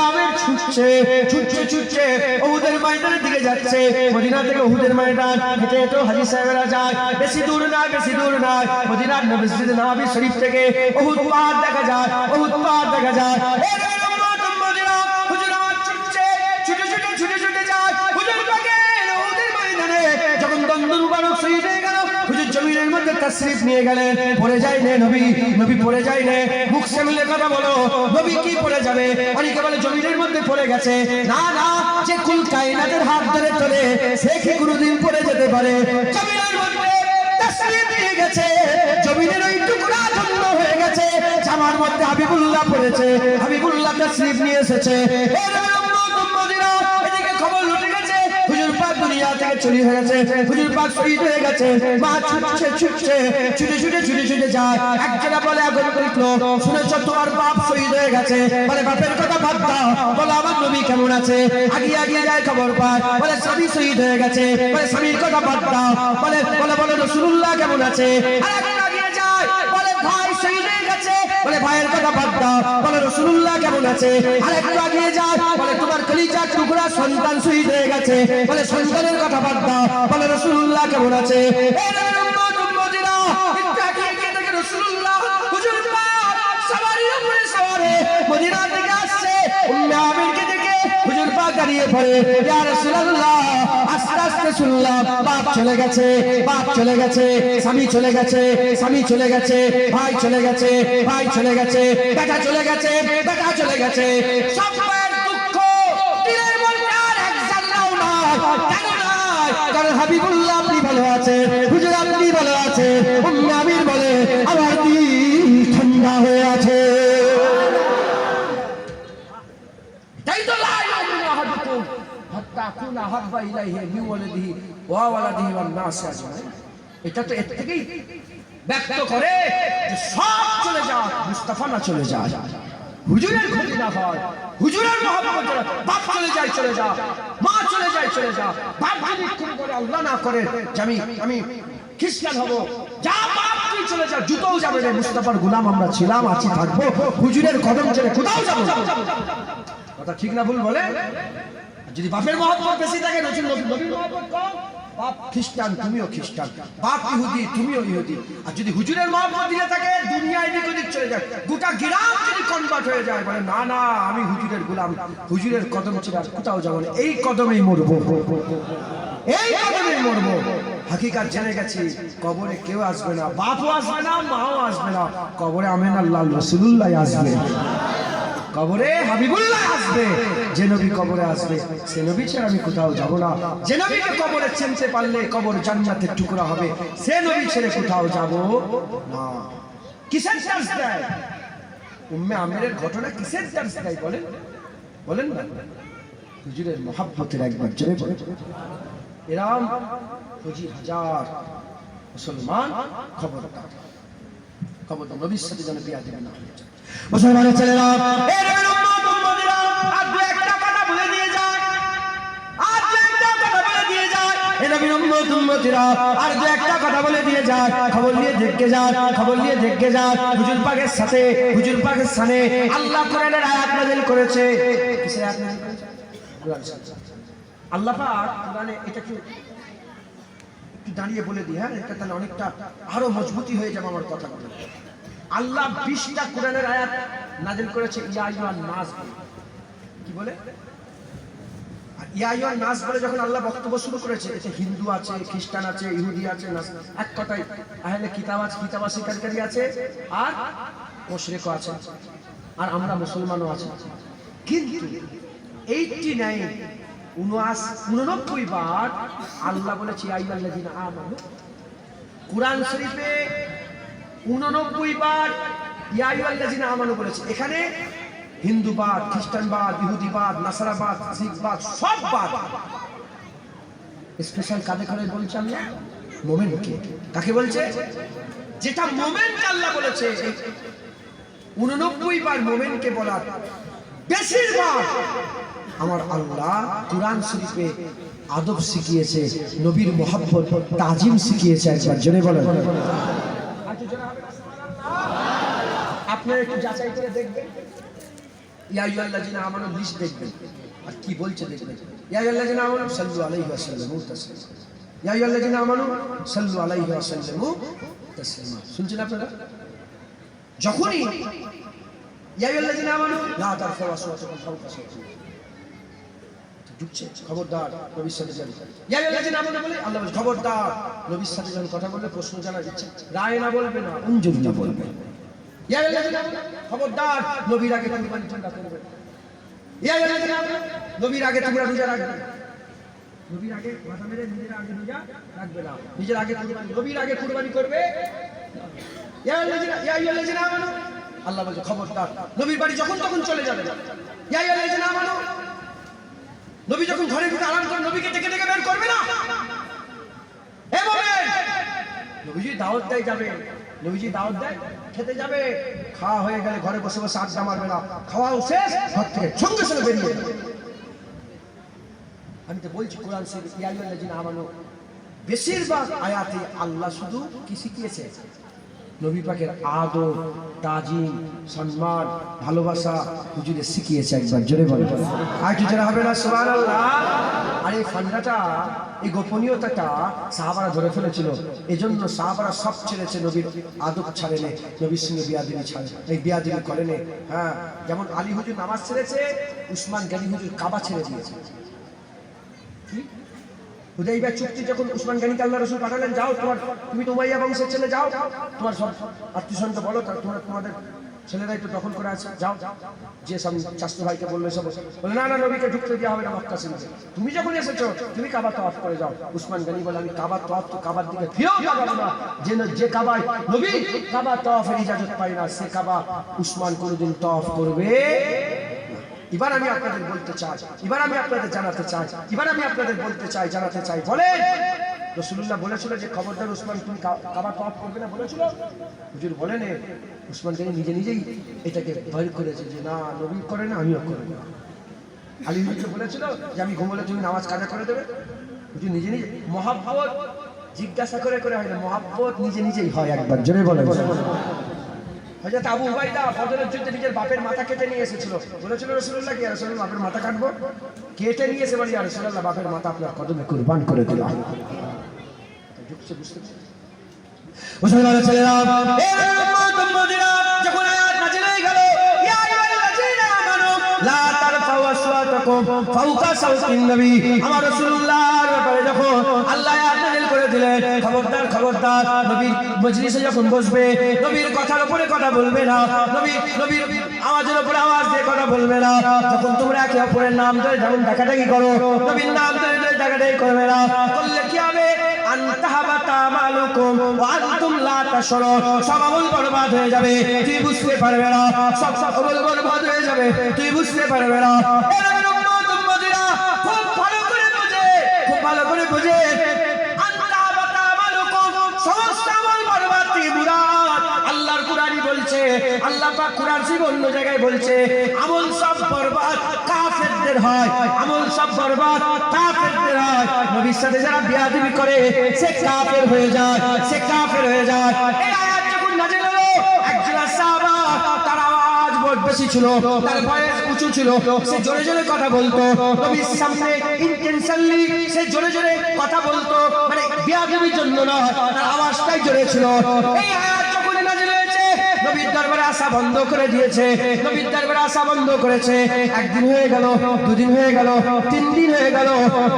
আমির ছুটছে, ছুটছে ছুটছে উহুদের ময়দানের দিকে যাচ্ছে। মদিনা থেকে উহুদের ময়দান হেঁটে হেঁটে হাজী সাহেবেরা যায়, বেশি দূর না, বেশি দূর না। মদিনার মসজিদ নববী শরীফ থেকে উহুদ পাহাড় দেখা যায়, উহুদ পাহাড় দেখা যায়। এই নবীর উম্মত উম্মতিরা, হুজুরাত ছুটছে, ছুটে ছুটে ছুটে ছুটে যায় হুজুর পাকের উহুদের ময়দানে। যখন দন্দুল মুবারক শহীদ হয়ে গেল, হুজুর জমিনের মধ্যে তাশরীফ নিয়ে গেলেন। পড়ে যায় নে নবী, নবী পড়ে যায় নে, মুখ সামলে কথা বলো, নবী কি পড়ে যাবে? অনেকে বলে জমিনের মধ্যে পড়ে গেছে। না না, যে কুল কায়নাতের হাত ধরে চলে সে কি কোনোদিন পড়ে যেতে পারে? জমিনের মধ্যে তাশরীফ নিয়ে গেছে, জমিনের ওই টুকরা ধন্য হয়ে গেছে, জামার মধ্যে হাবিবুল্লাহ পড়েছে, হাবিবুল্লাহ তাশরীফ নিয়ে এসেছে। এই নবীর উম্মত উম্মতিরা, এদিকে খবর লুটে গেছে, হুজুর পাক দুনিয়া থেকে চলে হয়ে গেছে, হুজুর পাক শহীদ হয়ে গেছে। মা ছুটছে ছুটছে, ছুটে ছুটে ছুটে ছুটে যায়। একজনা বলে আগুন উঠলো, শুনেছ তোমার বাপ শহীদ হয়ে গেছে? বলে বাপের কথা বাদ দাও, বলে আমার নবী কেমন আছে? আগিয়ে আগিয়ে যায়, খবর পায়, বলে স্বামী শহীদ হয়ে গেছে। বলে স্বামীর কথা বাদ দাও, বলে বলে বলে রাসূলুল্লাহ কেমন আছে? আরেকজন আগিয়ে যায়, বলে ভাই শহীদ হয়ে গেছে। বলে ভাইয়ের কথা বাদ দাও, বলে রাসূলুল্লাহ কেমন আছে? আরেকটু আগিয়ে যায়, বলে তোমার কলিজার টুকরা সন্তান শহীদ হয়ে গেছে। বলে সন্তানের কথা বাদ দাও, বলে রাসূলুল্লাহ কেমন আছে? এই নবীর উম্মত উম্মতিরা, একটু আগিয়ে গিয়ে দেখে রাসূলুল্লাহ হুজুর পাক সওয়ারির উপরে সওয়ারে মদিনা থেকে আসছে। উম্মে আমিরকে দেখে হুজুর পাক দাঁড়িয়ে পড়ে, ইয়া রাসূলুল্লাহ, আস্তে আস্তে শুনলাম বাপ চলে গেছে, বাপ চলে গেছে, স্বামী চলে গেছে, স্বামী চলে গেছে, ভাই চলে গেছে, ভাই চলে গেছে, বেটা চলে গেছে, বেটা চলে গেছে। সবার দুঃখ দিলের মধ্যে আর এক জানলাও নাই। কেন নাই? কারণ হাবিবুল্লাহ আপনি ভালো আছে, হুজুর আপনি ভালো আছে। উম্মে আমির বলে আমার দিল ঠান্ডা হয়ে আছে। তাই তো লা ইউমিনু আহাদুকুম হাত্তা আকুনা আহাব্বা ইলাইহি মিন ওয়ালিদিহি ওয়া ওয়ালাদিহি ওয়ান নাস আজমাইন। এটা তো এর থেকেই ব্যক্ত করে যে সব চলে যাক, মুস্তাফা না চলে যায়, হুজুরের ক্ষতি না হয়, হুজুরের মহব্বত, বাপ চলে যায় চলে যা, মা চলে যায় চলে যা। বাপ যদি খুন করে আল্লাহ না করে যে আমি খ্রিস্টান হব, যা বাপ তুই চলে যা, জুতোও যাবে রে। মুস্তাফার গোলাম আমরা ছিলাম, আছি, থাকবো, হুজুরের কদম ছেড়ে কোথাও যাবো। কথা ঠিক না ভুল বলে? যদি বাপের মহব্বত বেশি থাকে, নবীর মহব্বত কম, বাপ খ্রিস্টান তুমিও খ্রিস্টান, বাপ ইহুদি তুমিও ইহুদি। আর যদি হুজুরের মহব্বত দিলে থাকে, দুনিয়া এদিক ওদিক চলে যায়, গোটা গ্রাম যদি কনভার্ট হয়ে যায়, বলে না না আমি হুজুরের গোলাম, হুজুরের কদম ছেড়ে আর কোথাও যাবো না, এই কদমেই মরবো। এই কবরে মরবো। হাকিকাত জেনে গেছি কবরে কেউ আসবে না, বাপও আসবে না, মাও আসবে না, কবরে আমেন আল্লাহ রাসূলুল্লাহ আসবে, কবরে হাবিবুল্লাহ আসবে। যে নবী কবরে আসবে সে নবী ছাড়া আমি কোথাও যাব না। যে নবীকে কবরে চিনতে পারলে কবর জান্নাতের টুকরা হবে, সে নবী ছেড়ে কোথাও যাব না। কিসের চার্জ দেয় উম্মে আমেরের ঘটনা? কিসের চার্জ দেয় বলেন? বলেন না, হুজুরের মহব্বতের একবার জোরে বলেন। এরকম ২৫,০০০ মুসলমান খবরদার, খবরদার নবীর সাথে যেন বিয়া দেবে না। মুসলমানের ছেলেরা, এই নবীর উম্মত উম্মতিরা, আর দু একটা কথা বলে দিয়ে যায়, আর দু একটা কথা বলে দিয়ে যায়, এই নবীর উম্মত উম্মতিরা আর দু একটা কথা বলে দিয়ে যায়। খবর নিয়ে দেখে যান, খবর নিয়ে দেখে যান, হুজুর পাকের সাথে, হুজুর পাকের সামনে আল্লাহ কোরআনের আয়াত নাযিল করেছে। কিসের আয়াত নাযিল করেছে? কোরআন শরীফ। আল্লাহ পাক কোরআনে এটা কি একটু দাঁড়িয়ে বলে দিই, হ্যাঁ, এটা তাহলে অনেকটা আরো মজবুতি হয়ে যাবে আমার কথাগুলো। আল্লাহ 20টা কোরআনের আয়াত নাযিল করেছে ইয়া আইয়ুহান নাস, কি বলে? আর ইয়া আইয়ুহান নাস বলে যখন আল্লাহ বক্তব্য শুরু করেছে, এতে হিন্দু আছে, খ্রিস্টান আছে, ইহুদি আছে, এক কথায় আহলে কিতাব আছে, কিতাব স্বীকারী আছে, আর মুশরিকও আছে, আর আমরা মুসলমানও আছি। কিন্তু 89 বার আল্লাহ বলেছে ইয়া আইয়ুহাল্লাযীনা আমানু। কুরআন শরীফে 89 বার ইয়া আইয়ুহাল্লাযীনা আমানু বলেছে। এখানে হিন্দুবাদ, খ্রিস্টানবাদ, ইহুদিবাদ, নাসারাবাদ, শিখবাদ সব বাদ। স্পেশাল কাকে করে বলছে আল্লাহ? মুমিনকে। কাকে বলছে? যেটা মুমিনকে আল্লাহ বলেছে 89 বার মুমিনকে বলার বেশিরভাগ আমার আল্লাহ কুরআন শরীফে আদব শিখিয়েছে, নবীর মহব্বত তাজিম শিখিয়েছে। একবার জোরে বলেন। আপনারা একটু যাচাই করে দেখবেন, ইয়া আইয়ুহাল্লাযীনা আমানু লিস্ট দেখবেন আর কি বলছে দেখবেন। ইয়া আইয়ুহাল্লাযীনা আমানু সাল্লু আলাইহি ওয়া সাল্লামু তাসলিমা, ইয়া আইয়ুহাল্লাযীনা আমানু সাল্লু আলাইহি ওয়া সাল্লামু তাসলিমা। শুনছেন আপনারা? যখনই ইয়া আইয়ুহাল্লাযীনা আমানু লা তারফাউ আসওয়াতাকুম ফাওকা সাওতি, ঢুকছে, খবরদার নবীর সাথে যান। ইয়া আইয়ুহাল্লাযীনা আমানু বলে আল্লাহ বলে খবরদার নবীর সাথে যখন কথা বলবে প্রশ্ন জানার ইচ্ছা, রায় না বলবে না, উনজুরি না বলবে। ইয়া আইয়ুহাল্লাযীনা আমানু খবরদার নবীর আগে কুরবানি ঠান্ডা করবে। ইয়া আইয়ুহাল্লাযীনা আমানু নবীর আগে তোমরা রোজা রাখবে, নবীর আগে মাথা মেরে নিজের আগে রোজা রাখবে না, নিজের আগে কুরবানি, নবীর আগে কুরবানি করবে। ইয়া আইয়ুহাল্লাযীনা আমানু আল্লাহ বলে খবরদার নবীর বাড়ি যখন তখন চলে যাবে। ইয়া আইয়ুহাল্লাযীনা আমানু নবী যখন ঘরে ঢুকে আরাম করে নবীকে ডেকে ডেকে বের করবে না। এভাবে নবীজি দাওয়াত দেয় যাবে, নবীজি দাওয়াত দেয় খেতে যাবে, খাওয়া হয়ে গেলে ঘরে বসে বসে আড্ডা মারবে না, খাওয়াও শেষ ঘর থেকে সঙ্গে সঙ্গে বেরিয়ে যাবে। আমি তো বলছি কোরআন শরীফ ইয়া আইয়ুহাল্লাযীনা আমানু বেশিরভাগ আয়াতে আল্লাহ শুধু কি শিখিয়েছে? নবী পাকের আদব, তাজিম, সম্মান, ভালোবাসা হুজুরে শিখিয়েছে। একবার জোরে বলেন। আর কি জোরে হবে না সুবহানাল্লাহ? আর এই ফান্ডাটা, এই গোপনীয়তাটা সাহাবারা ধরে ফেলেছিল, এজন্য সাহাবারা সব ছেড়েছে, নবীর আদব ছাড়েনে, নবীর সঙ্গে বিয়াদবি ছাড়ে, এই বিয়াদবি করেনে। হ্যাঁ, যেমন আলী হুজুর নামাজ ছেড়েছে, উসমান গনি হুজুর কাবা ছেড়ে দিয়েছে। কি হুদাইবিয়া চুক্তি যখন উসমান গনিকে আল্লাহ রাসূল পাঠালেন, যাও তুমি তো উমাইয়া বংশের ছেলে, যাও তোমার সব আত্মীয়স্বজনকে বলো, তোমাদের ছেলেরাই তো দখল করে আছে, যাও। যে সব চাচতো ভাইকে বললো, সব বলে না না নবীকে ঢুকতে দেওয়া হবে না মক্কা শরীফে, তুমি যখন এসেছো তুমি কাবা তওয়াফ করে যাও। উসমান গনি বলে আমি কাবা তওয়াফ, তো কাবার দিকে ফিরেও তাকাবো না। যে কাবায় নবী কাবা তওয়াফের ইজাজত পায় না, সে কাবা উসমান কোনোদিন তওয়াফ করবে। এবার আমি আপনাদের বলতে চাই, এবার আমি আপনাদের জানাতে চাই, এবার আমি আপনাদের বলতে চাই, জানাতে চাই, বলেন রাসূলুল্লাহ বলেছিল যে খবরদার উসমান তুমি কাবা তওয়াফ করবে না, বলেছিল? হুজুর বলেন উসমান গনি নিজে নিজেই এটাকে বাইর করেছে যে না, নবী করে না, আমিও করব না। আলী হুজুর বলেছিল যে আমি ঘুমোলে তুমি নামাজ কাজা করে দেবে। হুজুর নিজে নিজে মহব্বত জিজ্ঞাসা করে করে হয় না, মহব্বত নিজে নিজেই হয়। একবার জোরে বলেন। হযরত আবু উবাইদা বদরের যুদ্ধে নিজের বাপের মাথা কেটে নিয়ে এসেছিল, বলেছিল রাসূলুল্লাহ কি রাসূলুল্লাহ বাপের মাথা কাটবো? কেটে নিয়ে এসে বলি ইয়া রাসূলুল্লাহ বাপের মাথা আপনার কদমে কুরবান করে দিলাম। বুঝতে বুঝতে মুসলমানের ছেলেরা, এই উম্মত-উম্মতিরা যখন আয়াত নাযিল হয়ে গেল, ইয়া আইয়ুহাল্লাযীনা আমানু লা তারফাউ আসওয়াতাকুম ফাওকা সাওতিন নবী, আমার রাসূলুল্লাহর ব্যাপারে যখন আল্লাহ আয়াত নাযিল করে দিলেন, খবরদার খবরদার নবীর মজলিসে যখন বসবে নবীর কথার উপরে কথা বলবে না, নবীর আওয়াজের উপরে আওয়াজ দিয়ে কথা বলবে না। যখন তোমরা একে অপরের নাম ধরে যেমন ডাকাডাকি করো, নবীর নাম ধরে ডাকাডাকি করবে না। করলে কি হবে? আনতাহাবাতা আমালুকুম ওয়া আনতুম লা তাশউরুন। সব আমল বরবাদ হয়ে যাবে, তুই বুঝতে পারবে না। সব আমল বরবাদ হয়ে যাবে, তুই বুঝতে পারবে না। খুব ভালো করে বুঝে, খুব ভালো করে বুঝে, আনতাহাবাতা আমালুকুম, সমস্ত আমল বরবাদ থেকে মুরাদ আল্লাহর কুরআনই বলছে। আল্লাহ পাক কুরআন শরীফ অন্য জায়গায় বলছে আমল সব বরবাদ কাফেরদের হয়, আমল সব বরবাদ কাফেরদের হয়। নবীর সাথে যারা বিয়াদবি করে সে কাফের হয়ে যায়, সে কাফের হয়ে যায়। এই আয়াত যখন নাযিল হলো, একজন সাহাবা তার আওয়াজ বড় বেশি ছিল, তার ভয়েস উঁচু ছিল, সে জোরে জোরে কথা বলতো নবীর সামনে, ইন্টেনশনালি সে জোরে জোরে কথা বলতো, মানে বিয়াদবির জন্য না, তার আওয়াজটাই জোরে ছিল। এই আয়াত যখন নাযিল হয়েছে নবীর দরবারে আসা বন্ধ করে দিয়েছে, নবীর দরবারে আসা বন্ধ করেছে। একদিন হয়ে গেল, দুদিন হয়ে গেল, 3 দিন হয়ে গেল,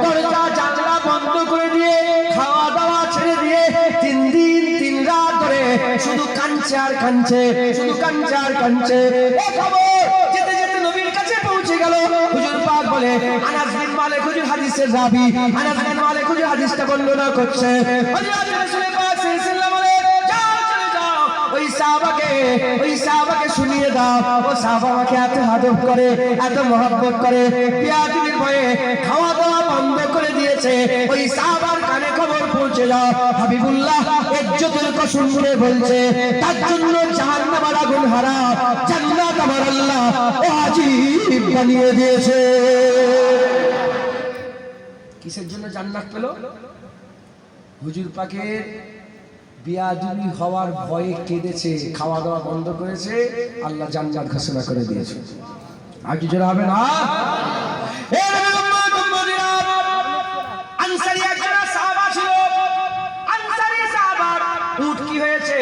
দরজা জানলা বন্ধ করে দিয়ে, খাওয়া দাওয়া ছেড়ে দিয়ে 3 দিন 3 রাত ধরে শুধু কাঁদছে আর কাঁদছে, শুধু কাঁদছে আর কাঁদছে। এই খবর যেতে যেতে নবীর কাছে পৌঁছে গেল। হুজুর পাক বলে, আনাস বিন মালিক হুজুর হাদিসের রাবী, আনাস বিন মালিক হুজুর হাদিসটা বর্ণনা করছে। হযরত রাসূল পাক সাল্লাল্লাহু আলাইহি ওয়াসাল্লাম বলে, যাও চলে যাও, ওই সাহাবাকে শুনিয়ে দাও। ও সাহাবা আমাকে এত আদব করে, এত মহব্বত করে, বিয়াদবির ভয়ে খাওয়া দাওয়া বন্ধ করে দিয়েছে। ওই সাহাবার কানে খবর পৌঁছে যাও, হাবিবুল্লাহ ইজ্জতের কসম করে বলছে তার জন্য জাহান্নামের আগুন হারাম, জান্নাত আমার আল্লাহ ওয়াজিব বানিয়ে দিয়েছে। কিসের জন্য জান্নাত পেল? হুজুর পাকের বিয়াদবি হওয়ার ভয়ে কেঁদেছে, খাওয়া দাওয়া বন্ধ করেছে, আল্লাহ জান্নাত ঘোষণা করে দিয়েছে। আর কি জোরে হবে না? আনসারী একজন সাহাবা ছিল, আনসারী সাহাবার উট কি হয়েছে?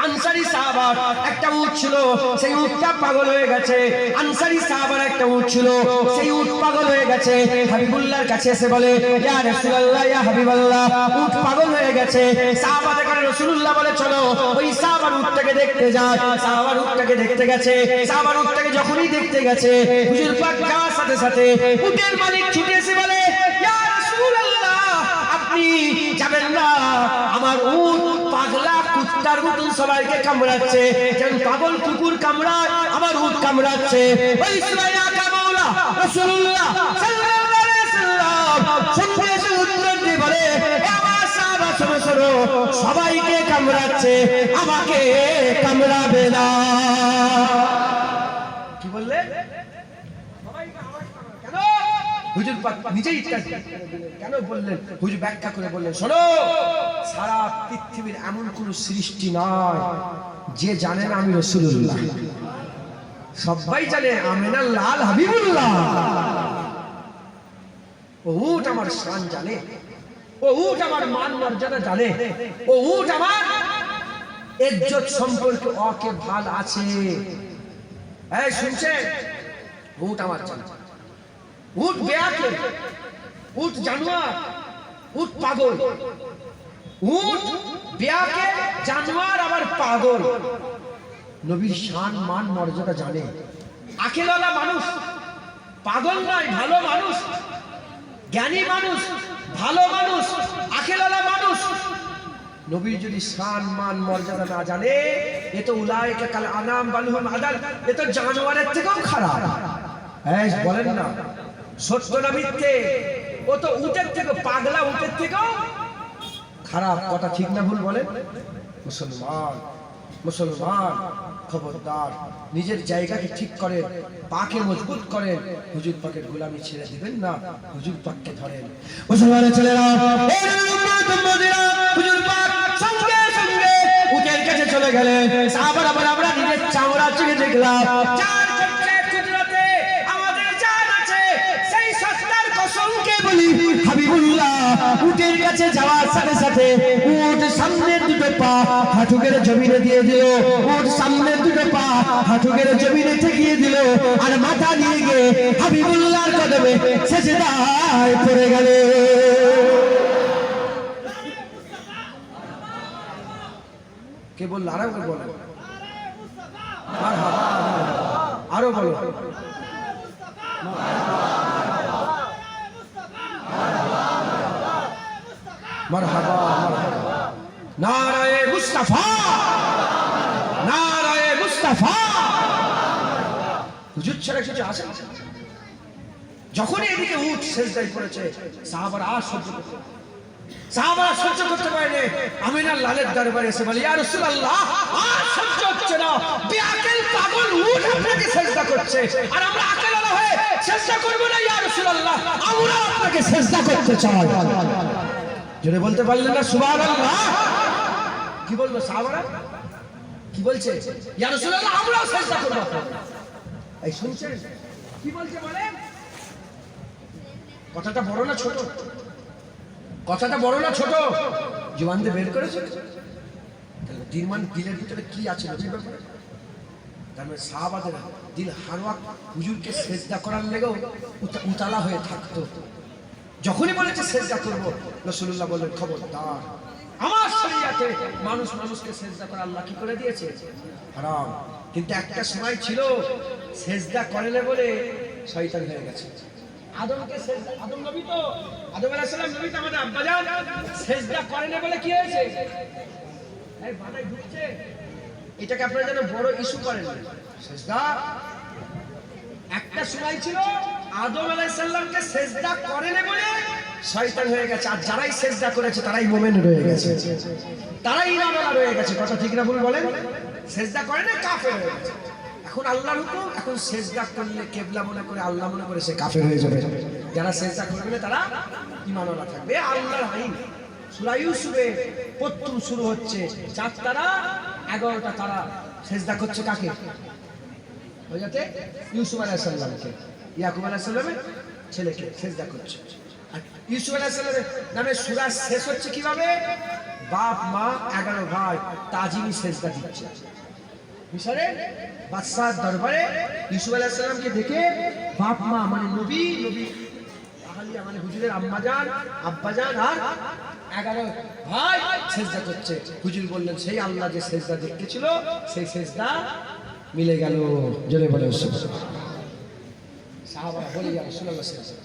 আনসারী সাহাবার একটা উট ছিল, সেই উটটা পাগল হয়ে গেছে। আনসারী সাহাবার একটা উট ছিল, সেই উট পাগল হয়ে গেছে। হাবিবুল্লাহর কাছে এসে বলে, ইয়া রাসূলুল্লাহ, ইয়া হাবিবাল্লাহ, উট পাগল হয়ে গেছে। সাহাবা দেখে রাসূলুল্লাহ বলে, চলো ওই সাহাবার উটটাকে দেখতে যাই। সাহাবার উটটাকে দেখতে গেছে। সাহাবার উটটাকে যখনই দেখতে গেছে, হুজুর পাক যাওয়ার সাথে সাথে উটের মালিক ছুটে এসে বলে, ইয়া রাসূলুল্লাহ, আপনি যাবেন না, আমার উট পাগলা কুত্তার মতন সবাইকে কামড়াচ্ছে, যেন পাগল কুকুর কামড়ায় আমার উট কামড়াচ্ছে। ওই সুরায়া কামাউলা রাসূলুল্লাহ সাল্লাল্লাহু আলাইহি ওয়াসাল্লাম সঙ্গে এসে উত্তর দিয়ে বলে, আমার সাহাবা শোনো শোনো, সবাইকে কামড়াচ্ছে, আমাকে কামড়াবে না। কি বললে? হুজুর পাক নিজেই কেন বললেন? হুজুর ব্যাখ্যা করে বললেন, শোনো, সারা পৃথিবীর এমন কোন সৃষ্টি নয় যে জানে না আমি রাসূলুল্লাহ। সবাই জানে আমিনার লাল হাবিবুল্লাহ। ও উট আমার শান জানে, ও উট আমার মান মর্যাদা জানে, ও উট আমার ইজ্জত সম্পর্কে ওকে ভাল আছে। এই শুনছে? উট আমার জানে, উট বেয়াকে, উট জানোয়ার, উট পাগল, উট বেয়াকে জানোয়ার আবার পাগল। নবীর শান মান মর্যাদা জানে। আখেরওয়ালা মানুষ, পাগল নয়, ভালো মানুষ, জ্ঞানী মানুষ, ভালো মানুষ, আখেরওয়ালা মানুষ। নবীর যদি শান মান মর্যাদা না জানে, এ তো উলাইকা কাল আনাম বাল হুম আদাল, এ তো জানোয়ারের থেকেও খারাপ। হ্যাঁ বলেন না, সত্য না মিথ্যে? ও তো উটের থেকে, পাগলা উটের থেকেও খারাপ। কথা ঠিক না ভুল বলেন? মুসলমান, মুসলমান খবরদার, নিজের জায়গাকে ঠিক করেন, পাকে মজবুত করেন, হুজুর পাকের গোলামি ছেড়ে দিবেন না, হুজুর পাককে ধরেন। মুসলমানের ছেলেরা, হুজুর পাক সঙ্গে সঙ্গে উটের কাছে চলে গেলেন। সাহাবারা বলে, আমরা নিজের চামড়া চিনে দেখলাম, হাবিবুল্লাহ উটের কাছে যাওয়ার সাথে সাথে উট সামনের দুটো পা হাঁটুকের জমিনে দিয়ে দিল, উট সামনের দুটো পা হাঁটুকের জমিনে ঠেকিয়ে দিল, আর মাথা নিয়ে গিয়ে হাবিবুল্লাহর কদমে সেজদায় পড়ে গেল। বললো? আরো বলো, আরো বলো। মারহাবা, নারায়ে মুস্তাফা, নারায়ে মুস্তাফা। হুজুর ছাড়া কিছু আসে? যখনই এদিকে উঠ সেজদায় পড়েছে, সাহাবারা আর সহ্য করতে, সাহাবারা সহ্য করতে পারেনি। আমিনার লালের দরবারে এসে বলে, ইয়া রাসূলুল্লাহ, আর সহ্য হচ্ছে না, বেআকেল পাগল উঠ আপনাকে সেজদা করছে, আর আমরা আকলওয়ালা হয়ে সেজদা করব না। ইয়া রাসূলুল্লাহ, আমরা আপনাকে সেজদা করতে চাই। জোরে বলতে পারলেন না সুবহানাল্লাহ? কি বলবো সাহাবারা? কি বলছে? ইয়া রাসূলুল্লাহ, আমরাও সেজদা করব আপনাকে। এই শুনছেন কি বলছে? বলেন কথাটা বড় না ছোট? কথাটা বড় না ছোট? জবান দিয়ে বের করেছে। দিলমান দিলের ভিতরে কি আছে? তার মানে সাহাবাদের দিল হারওয়া হুজুরকে সেজদা করার লেগেও উতালা হয়ে থাকতো। যখনই বলেছে সেজদা করব, রাসূলুল্লাহ বললেন, খবরদার, আমার শরীয়তে মানুষ মানুষকে সেজদা করা আল্লাহ কি করে দিয়েছে? হারাম। কিন্তু একটা সময় ছিল সেজদা করেলে বলে শয়তান হয়ে গেছে। আদমকে সেজদা, আদম নবী তো, আদম আলাইহিস সালাম নবী তো আমাদের আব্বাজান, সেজদা করেলে বলে কি হয়েছে? এই বানাই ঢুকছে। এটাকে আপনারা যেন বড় ইস্যু করেন। সেজদা একটা সময় ছিল আদম আলাইহিস সালামকে সেজদা করেলে বলে শয়তান হয়ে গেছে, আর যারাই সেজদা করেছে তারাই মুমিন রয়ে গেছে, তারাই ঈমানওয়ালা রয়ে গেছে। কথা ঠিক না ভুল বলেন? সেজদা করে না কাফের হয়ে গেছে। এখন আল্লাহর হুকুম, এখন সেজদা করলে কিবলা মনে করে, আল্লাহ মনে করে, সে কাফের হয়ে যাবে। যারা সেজদা করবে না তারা ঈমানওয়ালা থাকবে। আল্লাহর আইন। সূরা ইউসুফে প্রথম শুরু হচ্ছে 4 তারা 11টা তারা সেজদা করছে কাকে? ওইটাতে ইউসুফ আলাইহিস সালামকে, ইয়াকুব আলাইহিস সালামের ছেলেকে সেজদা করছে। আর ইউসুফ আলাইহিস সালামের নামে সূরা শেষ হচ্ছে কিভাবে? বাপ মা 11 ভাই তাজিমি সেজদা দিচ্ছে। মিশরে বাদশার দরবারে ইউসুফ আলাইহিস সালামকে দেখে বাপ মা মানে নবী, নবী আহলিয়া মানে হুজুরের আম্মাজান, আব্বাজান আর 11 ভাই সেজদা করছে। হুজুর বললেন, সেই আল্লাহ যে সেজদা দেখতেছিল সেই সেজদা মিলে গেল। জোরে বলে সাহাবারা বলে গেল, রাসূলুল্লাহ সেজদা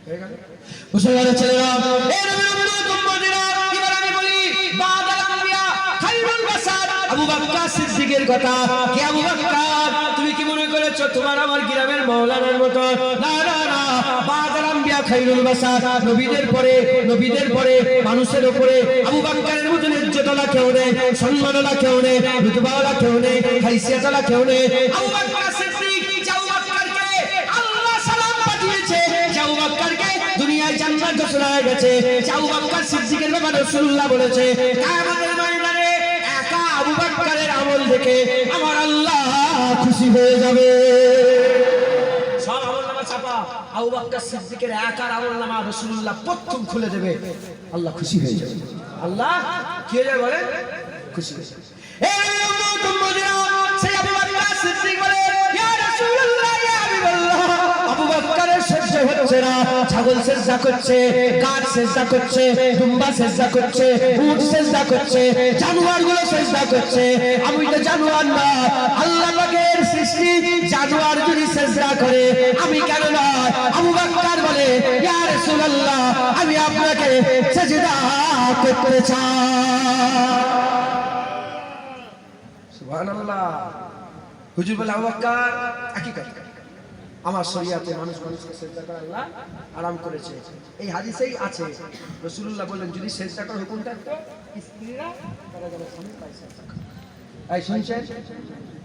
হয়ে গেল। মুসলমানের ছেলেরা, এই নবীর উম্মত উম্মতিরা, এবার আমি বলি বাদাল আম্বিয়া খায়রুল বাশার আবু বকর সিদ্দিকের কথা। কে আবু বকর? তুমি কি মনে করেছো তোমার আমার গ্রামের মাওলানার মতো? না না না, বাদাল আম্বিয়া খায়রুল বাশার, নবীদের পরে মানুষের উপরে আবু বকরের মতো ইজ্জতওয়ালা কেউ নেই, সম্মানওয়ালা কেউ নেই, রুতবাওয়ালা কেউ নেই, হাইসিয়াতওয়ালা কেউ নেই। আবু বকর সিদ্দিক, আবু বকরকে আল্লাহ সালাম পাঠিয়েছে, আবু বকরকে দুনিয়ায় জান্নাত ঘোষণা হয়ে গেছে। আবু বকর সিদ্দিকের ব্যাপারে রাসূলুল্লাহ বলেছে, কিয়ামতের ময়দানে একা আবু বকরের আমল দেখে আমার আল্লাহ খুশি হয়ে যাবে। সব আমলনামা ছাপা, আবু বকর সিদ্দিকের একার আমলনামা রাসূলুল্লাহ প্রথম খুলে দেবে, আল্লাহ খুশি হয়ে যাবে। আল্লাহ কি হয়ে যাবে বলেন? খুশি হয়ে যাবে। এই উম্মত উম্মতিরা, সেই আবু বকর সিদ্দিক বলে, ইয়া রাসূলুল্লাহ, ইয়া হাবিবাল্লাহ, আবু বকরের সেজদা হচ্ছে না, ছাগল সেজদা করছে, গাছ সেজদা করছে, দুম্বা সেজদা করছে, উট সেজদা করছে, জানোয়ারগুলো সেজদা করছে। আমি তো জানোয়ার না, আল্লাহ পাকের সৃষ্টি। জানোয়ার যদি সেজদা করে আমি কেন না? আবু বকর বলে, ইয়া রাসূলুল্লাহ, আমি আপনাকে সেজদা করতে চাই। সুবহানাল্লাহ। হুজুর বলে, আবু বকর একই কথা, আমার শরীয়তে মানুষ মানুষকে সেজদা করা আল্লাহ আরাম করেছে। এই হাদিসেই আছে, রাসূলুল্লাহ বলেন, যদি সেজদা করার হুকুম থাকতো স্ত্রীরা তারা যেন স্বামীর পায়ে সেজদা করে। এই শুনছেন?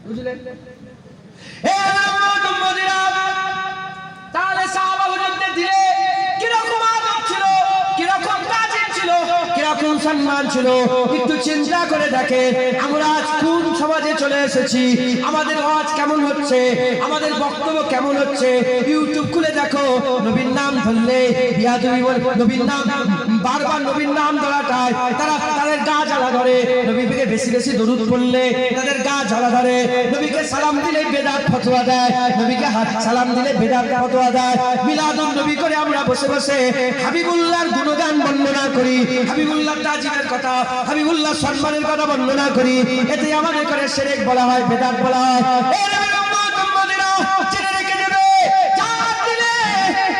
বুঝলেন? এই উম্মত উম্মতিরা, তাহলে সাহাবা হুজুরদের দিলে কিরকম আদব ছিল, কিরকম তাজিম ছিল, কিরকম সম্মান ছিল, একটু চিন্তা করে দেখেন। আমরা আজ কোন সমাজে চলে এসেছি? আমাদের ওয়াজ কেমন হচ্ছে, আমাদের বক্তব্য কেমন হচ্ছে? ইউটিউব খুলে দেখো, নবীর নাম ধরলে বিয়াদবি বলে, নবীর নাম বারবার নবীর নাম ধরাটায় তাদের গা জ্বালা ধরে। নবীকে বেশি বেশি দরুদ পড়লে তাদের গা জ্বালা ধরে। নবীকে সালাম দিলে বেদাত ফতোয়া দেয়, নবীকে হাত সালাম দিলে বেদাত ফতোয়া দেয়। মিলাদুন নবী করে আমরা বসে বসে হাবিবুল্লাহর গুণগান বর্ণনা করি, হাবিবুল্লাহর তাজিমের কথা, হাবিবুল্লাহ সম্মানের কথা বর্ণনা করি, এতে আমাদের করে শিরক বলা হয়, বিদআত বলা হয়। এই নবীর উম্মত উম্মতিরা জেনে রেখে দেবে, যার দিলে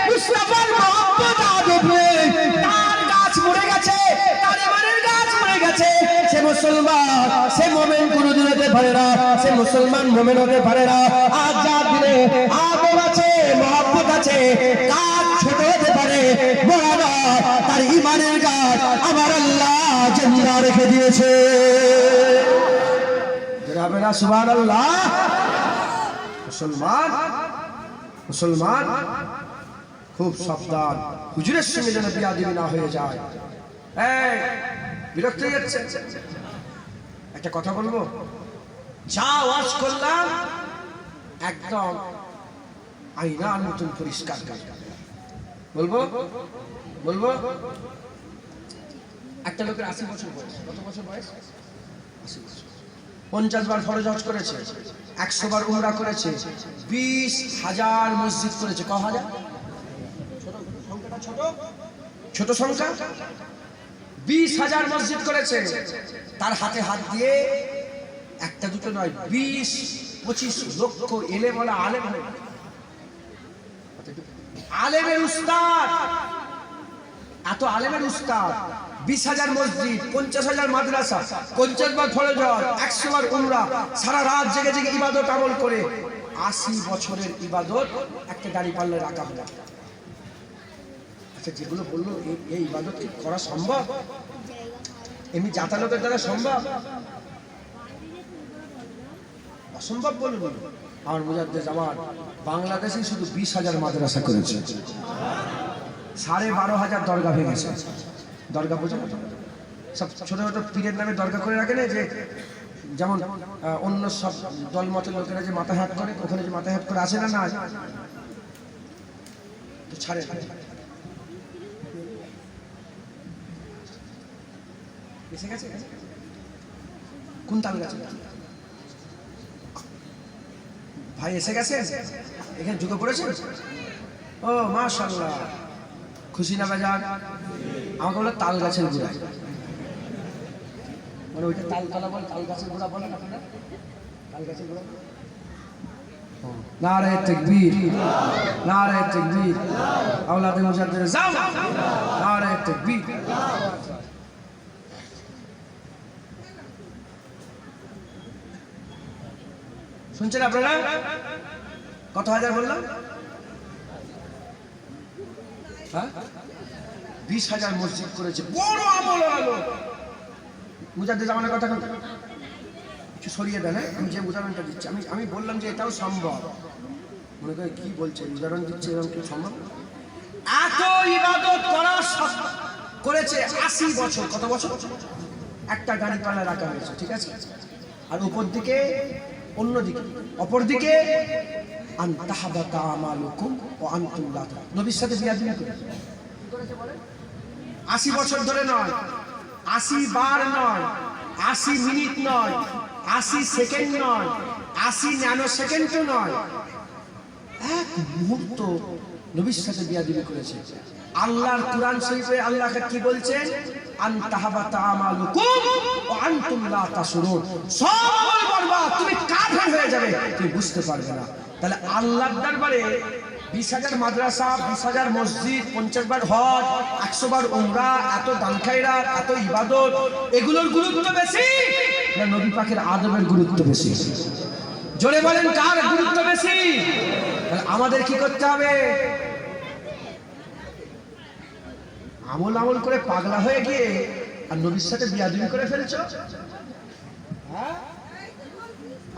মুস্তাফার মহব্বত আদব নেই, তার গাছ মরে গেছে, তার ইমানের গাছ মরে গেছে, সে মুসলমান, সে মুমিন কোনদিন হতে পারে না, সে মুসলমান মুমিন হতে পারে না। আর যার দিলে আদব আছে, মহব্বত আছে, গাছ ছোট হতে পারে, বড় না, তার ইমানের গাছ আমার আল্লাহ জিন্দা রেখে দিয়েছে। যাবে না সুবহানাল্লাহ। মুসলমান খুব সাবধান, হুজুরের সঙ্গে যেন বিয়াদবি না হয়ে যায়। এই বিরক্ত হয়ে যাচ্ছে, একটা কথা বলবো, যা ওয়াজ করলাম একদম আয়নার মতন পরিষ্কার বলবো। একটা লোকের 80 বছর বয়স, কত বছর বয়স? 80 বছর। 50 বার ফরজ হজ করেছে, 100 বার উমরা করেছে, 20,000 মসজিদ করেছে। ক হাজার? ছোট সংখ্যা। 20,000 মসজিদ করেছে, তার হাতে হাত দিয়ে একটা দুটো নয়, 20-25 লক্ষ এলে বলা আলেম, আলেমের উস্তাদ, এত আলেমের উস্তাদ, 20,000 মসজিদ, 50,000 মাদ্রাসা, 50 বার ফরজ হজ, 100 বার উমরা, সারা রাত জেগে জেগে ইবাদত আমল করে 80 বছরের ইবাদত একটা দাড়ি পাল্লে রাখা হলো। আচ্ছা, যেগুলো বললো এই ইবাদত কি করা সম্ভব? এমনি জাতালোকের দ্বারা সম্ভব? অসম্ভব বলুন। আমার মুজাদ্দেদ জামান বাংলাদেশে শুধু 20,000 মাদ্রাসা করেছে, 12,500 দরগা ভেঙেছে। দরগা বোঝো, সব ছোট ছোট পীরের নামে দরগা করে রাখে না, যে যেমন অন্য সব দলমতের লোকেরা যে মাথা হাত করে, ওখানে যে মাথা হাত করে আসে না, না তো ছাড়ে। এসে গেছে কোন তাল গাছে ভাই? এসে গেছে, এখানে ঢুকে পড়েছে। ও মাশাআল্লাহ, খুশি না বাজার? আমাকে বলে তাল গাছের গোড়ায়, মানে ওইটা তালতলা বলে, তাল গাছের গোড়া বলে না, তাল গাছের গোড়া। নারে তাকবীর, নারে তাকবীর, আওলাদে মুজাদ্দিদ যাও, নারে তাকবীর। শুনছেন আপনারা? কত হাজার বললাম? 20,000 মসজিদ করেছে, বড় আমল হলো। মুজাদ্দিদ জামানের কথা কিছু সরিয়ে দেন, আমি যে উদাহরণটা দিচ্ছি, আমি বললাম যে এটাও সম্ভব। মনে করে কি বলছে, উদাহরণ দিচ্ছে, এরকম কি সম্ভব? এত ইবাদত করেছে 80 বছর। কত বছর? একটা গাড়ি পাল্লা রাখা হয়েছে, ঠিক আছে। আর উপর দিকে, অন্যদিকে, অপরদিকে আনতাহাবাতা আমালুকুম ওয়া আনতুম লা তা'লামুন। নবীর সাথে বিয়াদবি করেছে। 80 বছর ধরে নয়, 80 বার নয়, 80 মিনিট নয়, 80 সেকেন্ড নয়, 80 ন্যানো সেকেন্ডও নয়, এক মুহূর্ত নবীর সাথে বিয়াদবি করেছে। আল্লাহর কুরআন শরীফে আল্লাহ কি বলছেন? আনতাহাবাতা আমালুকুম ওয়া আনতুম লা তাশউরুন। সব আমল বরবাদ, তুমি কাফের হয়ে যাবে, তুমি বুঝতে পারবে না। তাহলে আল্লাহর দরবারে 20,000 মাদ্রাসা, 20,000 মসজিদ, 50 বার হজ, 100 বার উমরা, এত দান খায়রাত, এত ইবাদত, এগুলোর গুরুত্ব বেশি না নবী পাকের আদবের গুরুত্ব বেশি? জোরে বলেন, কার গুরুত্ব বেশি? তাহলে আমাদের কি করতে হবে? আমল করে পাগলা হয়ে গিয়ে আর নবীর সাথে বিয়াদবি করে ফেলছো।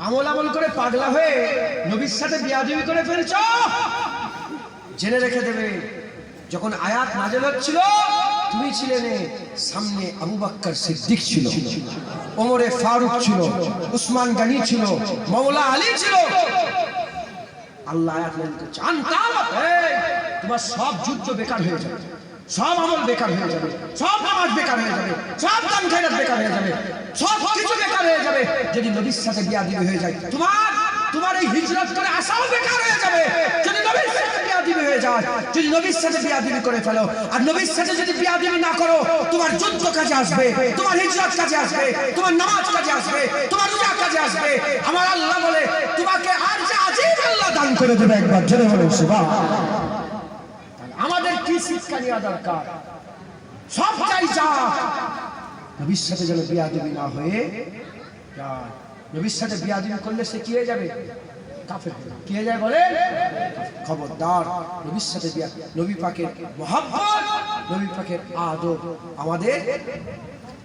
আমল করে পাগলা হয়ে নবীর সাথে বিয়াদবি করে ফেলছো। জেনে রেখে দেবে, যখন আয়াত নাযিল হচ্ছিল তুমি ছিলে না, সামনে আবু বকর সিদ্দিক ছিল, ওমরে ফারুক ছিল, উসমান গনি ছিল, মাওলা আলী ছিল। আল্লাহ আয়াত নাযিল করছে, তোমার সব যুদ্ধ বেকার হয়ে যাবে, সব আমল বেকার হয়ে যাবে, সব নামাজ বেকার হয়ে যাবে, সব দান খায়রাত বেকার হয়ে যাবে, সব কিছু বেকার হয়ে যাবে যদি নবীর সাথে বিয়াদবি হয়ে যায়। তোমার তোমার এই হিজরত করে আসাও বেকার হয়ে যাবে যদি নবীর সাথে বিয়াদবি হয়ে যায়। যদি নবীর সাথে বিয়াদবি করে ফেলো, আর নবীর সাথে যদি বিয়াদবি না করো, তোমার যুদ্ধ কাজে আসবে, তোমার হিজরত কাজে আসবে, তোমার নামাজ কাজে আসবে, তোমার রোজা কাজে আসবে। আমার আল্লাহ বলে তোমাকে আর যে আজিব আল্লাহ দান করে দেবে। একবার জোরে বলুন সুবহানাল্লাহ। আমাদের কি শিক্ষা নেওয়া দরকার? সব চাই যা নবীর সাথে যেন বিয়াদবি না হয়ে যায়। নবীর সাথে বিয়াদবি করলে সে কি হয়ে যাবে? কাফের। কি হয়ে যায় বলে? খবরদার নবীর সাথে নবী পাকের মহব্বত, নবী পাকের আদব আমাদের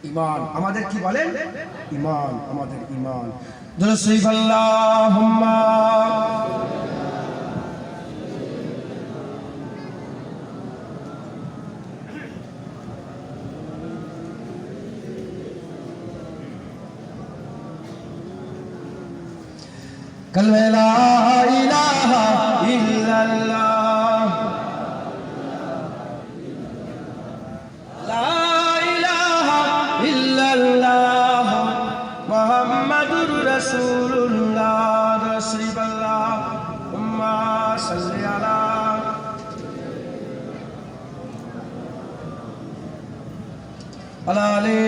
ঈমান। আমাদের কি বলেন? ঈমান, আমাদের ঈমান। দুরূদ শরীফ আল্লাহুম্মা कलमे ला इलाहा इल्लल्लाह, ला इलाहा इल्लल्लाह, मुहम्मदुर रसूलुल्लाह। रसूल अल्लाहुम्मा सल्ली अला अलाले।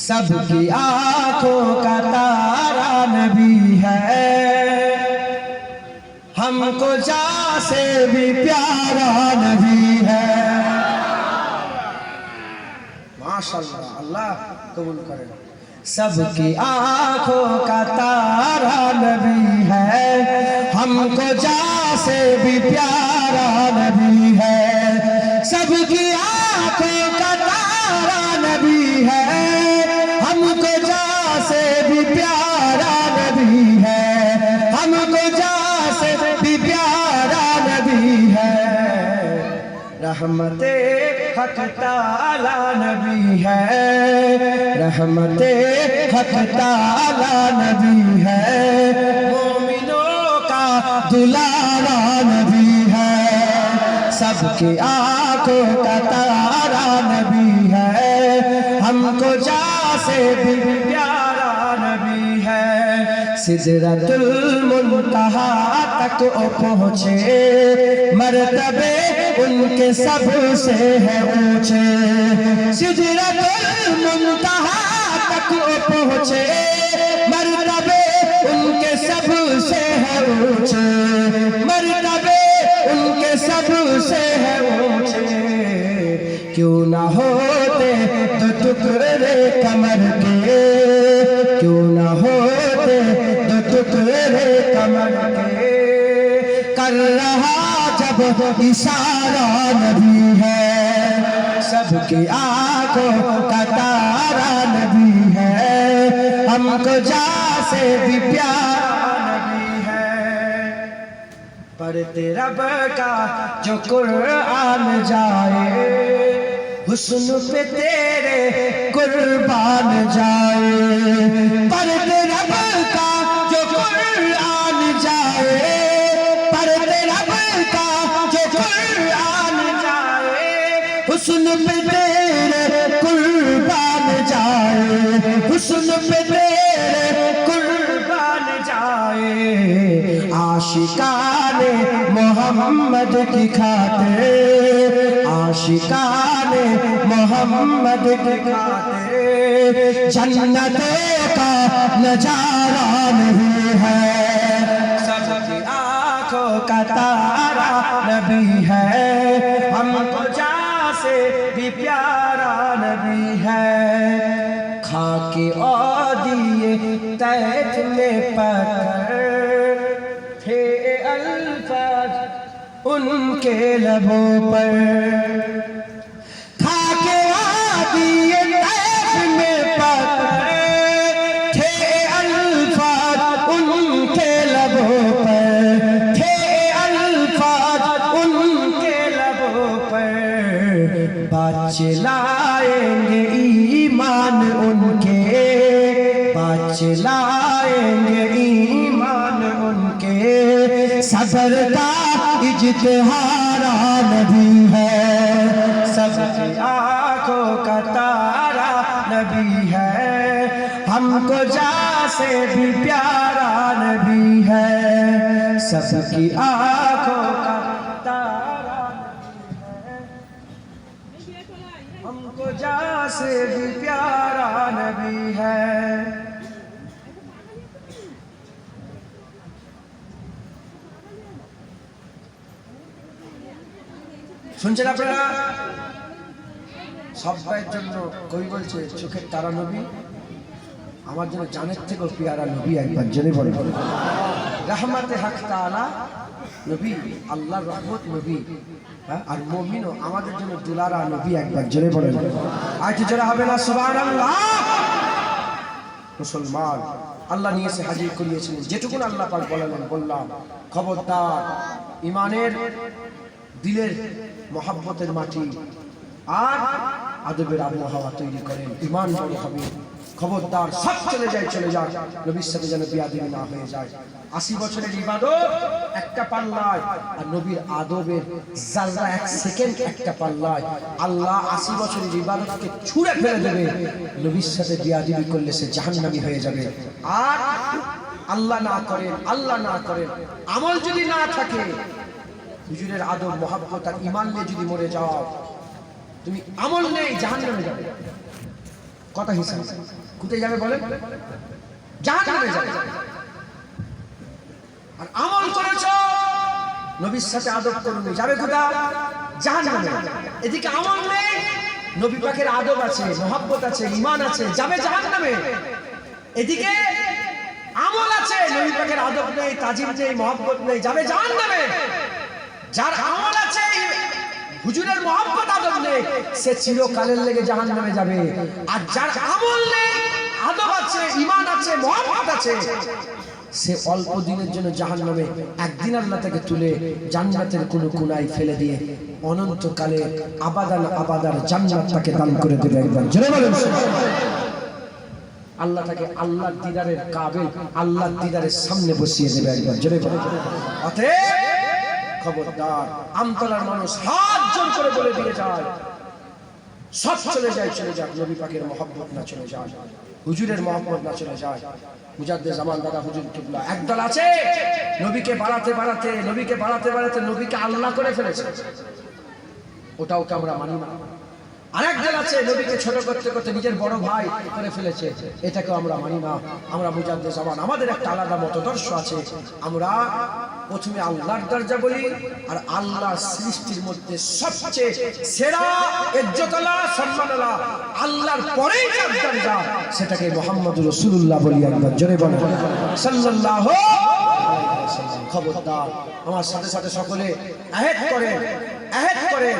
सबकी आंखों का तारा नबी है, हमको जा से भी प्यारा नबी है। माशाअल्लाह, अल्लाह कबूल करे। सबकी आंखों का तारा नबी है, हमको जा से भी प्यारा नबी है। सबकी आंखों का तारा नबी है, हमको जा से भी प्यारा नबी है, हमको जा से भी प्यारा नबी है। रहमते हक ताला नबी है, रहमते हक ताला नबी है। मोमिनों का दुलारा नबी है, सबकी आंखों का तारा नबी है, हमको जा से भी प्यारा नबी है। सिदरतुल मुंतहा तक पहुँचे, मर्तबे उनके सबसे है ऊंचे। सिदरतुल मुंतहा तक पहुँचे, मर्तबे उनके सबसे है ऊंचे, मर्तबे उनके सबसे है ऊंचे। क्यों ना होते तो टुकड़े कमर के, क्यों ना होते तो टुकड़े कमर के। कर रहा जब इशारा नबी है, सबकी आंखों का तारा नबी है, हमको जा से भी प्यारा नबी है। पढ़ते रब का जो कुरान जाए, हुस्न पे तेरे कुर्बान जाए। पढ़ते रब का जो कुरान जाए, पढ़ते रब का जो कुरान जाए, हुस्न पे तेरे कुर्बान जाए, हुस्न पे तेरे कुर्बान जाए। आशिकाने मोहम्मद की खातिर, आशिकाने मोहम्मद की खातिर, जन्नत का नजारा नहीं है। सबकी आंखों का तारा नबी है, हमको जा से भी प्यारा नबी है। खाके और दिए तैफ में पत्थर थे अल्फाज उनके लबों पर। खाके दिए तैफ में पत्थर थे अल्फाज उनके लबों पर, थे अल्फाज उनके लबों पर। बचलाएंगे ईमान उनके, बचलाएंगे ईमान उनके। सबर का इज्तिहारा नबी है, सबकी आंखों का तारा नबी है, हमको जा से भी प्यारा नबी है, सबकी आंखों का तारा नबी है, हमको जा से भी प्यारा नबी है। শুনছেন আপনারা? সবাইয়ের জন্য কবি বলছে চোখের তারা নবী, আমার জন্য জানের থেকেও পেয়ারা নবী, একবার জেনে বলে রহমতে হক তাআলা নবী, আল্লাহর রহমত নবী, আর মুমিনও আমাদের জন্য দুলারা নবী, একবার জেনে বলে। আর কি জোরে হবে না সুবহানাল্লাহ? মুসলমান আল্লাহ নিয়ে এসে হাজির করিয়েছিলেন, যেটুকুন আল্লাহ পাক বললাম খবরদার ইমানের দিলের মহাব্বতের মাটি আর আদবের আবহাওয়া তৈরি করেন, ইমান বড় হবে। খবরদার সব চলে যাক, নবীর সাথে যেন বিয়াদবি না হয়ে যায়। 80 বছরের ইবাদত একটা পাল্লায়, আর নবীর আদবের জাররা 1 সেকেন্ড একটা পাল্লায়। আল্লাহ 80 বছরের ইবাদতকে ছুঁড়ে ফেলে দেবে, নবীর সাথে বিয়াদবি করলে সে জাহান্নামী হয়ে যাবে। আর আল্লাহ না করেন আমল যদি না থাকে, হুজুরের আদব মহাব্বত আর ঈমান নিয়ে যদি মরে যাও, তুমি আমল নেই, জাহান্নামে যাবে। কথা হিসাব কোথায় যাবে বলেন? জাহান্নামে যাবে। আর আমল করেছো, নবীর সাথে আদব করবে, যাবে কোথায়? জাহান্নামে। এদিকে আমল নেই, নবী পাকের আদব আছে, মহাব্বত আছে, ঈমান আছে, যাবে জাহান্নামে। এদিকে আমল আছে, নবী পাকের আদব নেই, তাজিম নেই, মহাব্বত নেই, যাবে জাহান্নামে। যার আমল আছে, হুজুরের মহব্বত আদব নেই, সে চিরকালের লেগে জাহান্নামে যাবে। আর যার আমল নেই, আদব আছে, ঈমান আছে, মহব্বত আছে, সে অল্প দিনের জন্য জাহান্নামে, একদিন আল্লাহ তাকে তুলে জান্নাতের কোনো কোনায় ফেলে দিয়ে অনন্তকালে আবাদার জান্নাত তাকে দান করে দেবে। একবার জোরে বলেন আল্লাহ তাকে আল্লাহর দিদারের কাবিল, আল্লাহর দিদারের সামনে বসিয়ে দেবে। একবার জোরে বলেন। অতএব খবরদার, আমতলার মানুষ হাত জোর করে বলে দিয়ে যায়, সব চলে যাক, নবী পাকের মহব্বত না চলে যায়, হুজুরের মহব্বত না চলে যায়। মুজাদ্দিদ জামান দাদা হুজুর কিবলা একদল আছে, নবীকে বাড়াতে নবীকে আল্লাহ করে ফেলেছে, ওটাও আমরা মানি না। আরেকদল আছে, নবীকে ছোট করতে নিজের বড় ভাই করে ফেলেছে, এটাকেও আমরা মানি না। আমরা মুজাদ্দিদ জামান, আমাদের একটা আলাদা মতদর্শ আছে। আমরা প্রথমে আল্লাহর দরজা বলি, আর আল্লাহর সৃষ্টির মধ্যে সবচেয়ে সেরা ইজ্জতওয়ালা সম্মানওয়ালা আল্লাহর পরেই যার দরজা, সেটাকে মুহাম্মদুর রাসূলুল্লাহ বলি। একবার জোরে বলেন সাল্লাল্লাহু আলাইহি ওয়াসাল্লাম। খবরদার, আমার সাথে সকলে আহেদ করে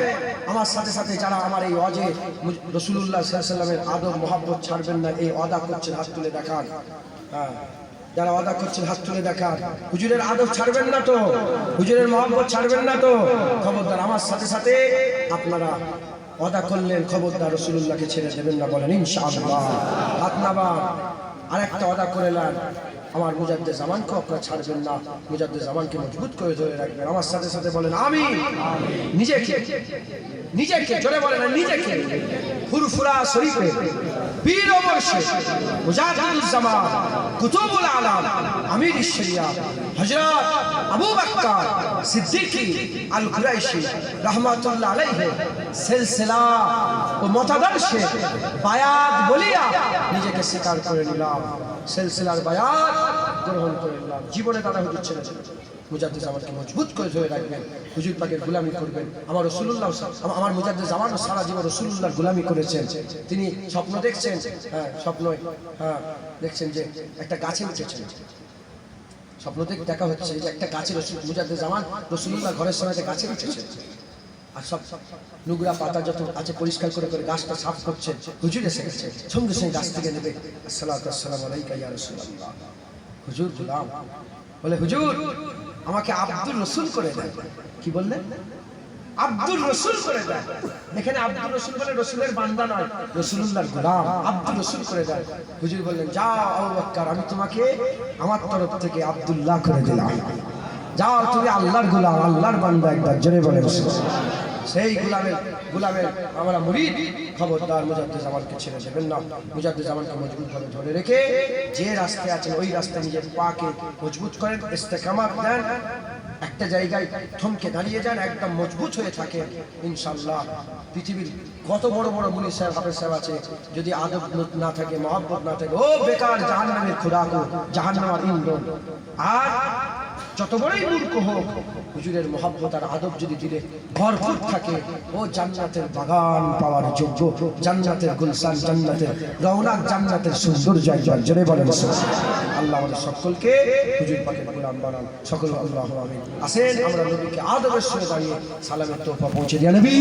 আমার সাথে যারা আমার এই ওয়াজে রাসূলুল্লাহ সাল্লাল্লাহু আলাইহি ওয়াসাল্লামের আদব মহব্বত ছাড়বেন না, এই ওয়াদা করছেন, হাত তুলে দেখান। যারা ওয়াদা করছেন হাত তুলে দেখান। হুজুরের আদব ছাড়বেন না তো, হুজুরের মহব্বত ছাড়বেন না তো। খবরদার, আমার সাথে আপনারা ওয়াদা করলেন, খবরদার রাসূলুল্লাহকে ছেড়ে দেবেন না, বলেন ইনশাআল্লাহ। হাত নামান। আরেকটা ওয়াদা করেলেন, আমার মুজাদ্দিদ জামানকে আপনারা ছাড়বেন না, মুজাদ্দিদ জামানকে মজবুত করে ধরে রাখবেন। আমার সাথে বলেন আমিন। নিজেকে জোরে বলেন না, নিজেকে ফুরফুরা শরীফে পীর ও মুর্শিদ মুজাদ্দিদুল জামান কুতুবুল আলাম আমির শরিয়া হযরত আবু বকর সিদ্দিকী আল কুরাইশি রাহমাতুল্লাহ আলাইহি সিলসিলা ও মতাদর্শে বায়াত বলিয়া নিজেকে স্বীকার করে নিলাম, সিলসিলার বায়াত গ্রহণ করে নিলাম। জীবনে দাদা হুজুর ছিলেন, মুজাদ্দিদ জামানকে মজবুত করে ধরে রাখবেন, হুজুর পাকের গোলামি করবেন। আমার রাসূলুল্লাহ, আমার মুজাদ্দিদ জামান সারা জীবন রাসূলুল্লাহর গোলামি করেছেন। তিনি স্বপ্ন দেখছেন, দেখছেন যে একটা গাছে উঠেছেন, স্বপ্ন দেখা হচ্ছে যে একটা গাছে মুজাদ্দিদ জামান রাসূলুল্লাহ ঘরের সামনে গাছে উঠেছেন, আর সব নোংরা পাতা যত আছে পরিষ্কার করে গাছটা সাফ করছে। হুজুর এসে গেছে, সঙ্গে সঙ্গে গাছ থেকে নেবে, আসসালাতু ওয়াসসালামু আলাইকা ইয়া রাসূলুল্লাহ। হুজুর গোলাম বলে, হুজুর আমাকে আব্দুর রসুল করে দেন। কি বললেন? আব্দুর রসুল করে দেন। এখানে আব্দুর রসুল বলে রসুলের বান্দা নয়, রাসূলুল্লাহর গোলাম, আব্দুর রসুল করে দেন। হুজুর বললেন, যাও আবু বকর, আমি তোমাকে আমার তরফ থেকে আব্দুল্লাহ করে দিলাম, যাও তুমি আল্লাহর গোলাম, আল্লাহর বান্দা। একবার জোরে বলে সেই গোলামের আমরা মুরিদ, খবরদার মুজাদ্দিদ জামানকে ছেড়ে দেবেন না। মুজাদ্দিদ জামানকে মজবুত ভাবে ধরে রেখে যে রাস্তায় আছেন ওই রাস্তায় নিজের পাকে মজবুত করেন, ইস্তেকামাত দেন, একটা জায়গায় থমকে দাঁড়িয়ে যান, একদম মজবুত হয়ে থাকে। ইনশাআল্লাহ পৃথিবীর কত বড় বড় মুনি সাহেব হাফেজ সাহেব আছে, যদি আদব না থাকে, মহব্বত না থাকে, ও বেকার জাহান্নামের খোরাক, জাহান্নামের ইন্ধন। আর যত বড়ই মূর্খ হোক, হুজুরের মহব্বত আর আদব যদি দিলে ভরপুর থাকে, ও জান্নাতের বাগান পাওয়ার যোগ্য, জান্নাতের গুলশান, জান্নাতের রওনাক, জান্নাতের সৌন্দর্য একবার জোরে বলেন আল্লাহ আমাদের সকলকে হুজুর পাকের গোলাম বানান, সকল আল্লাহু আমিন। আসেন আমরা নবীকে আদবের সঙ্গে দাঁড়িয়ে সালামের তোহফা পৌঁছে দিয়ে নবী।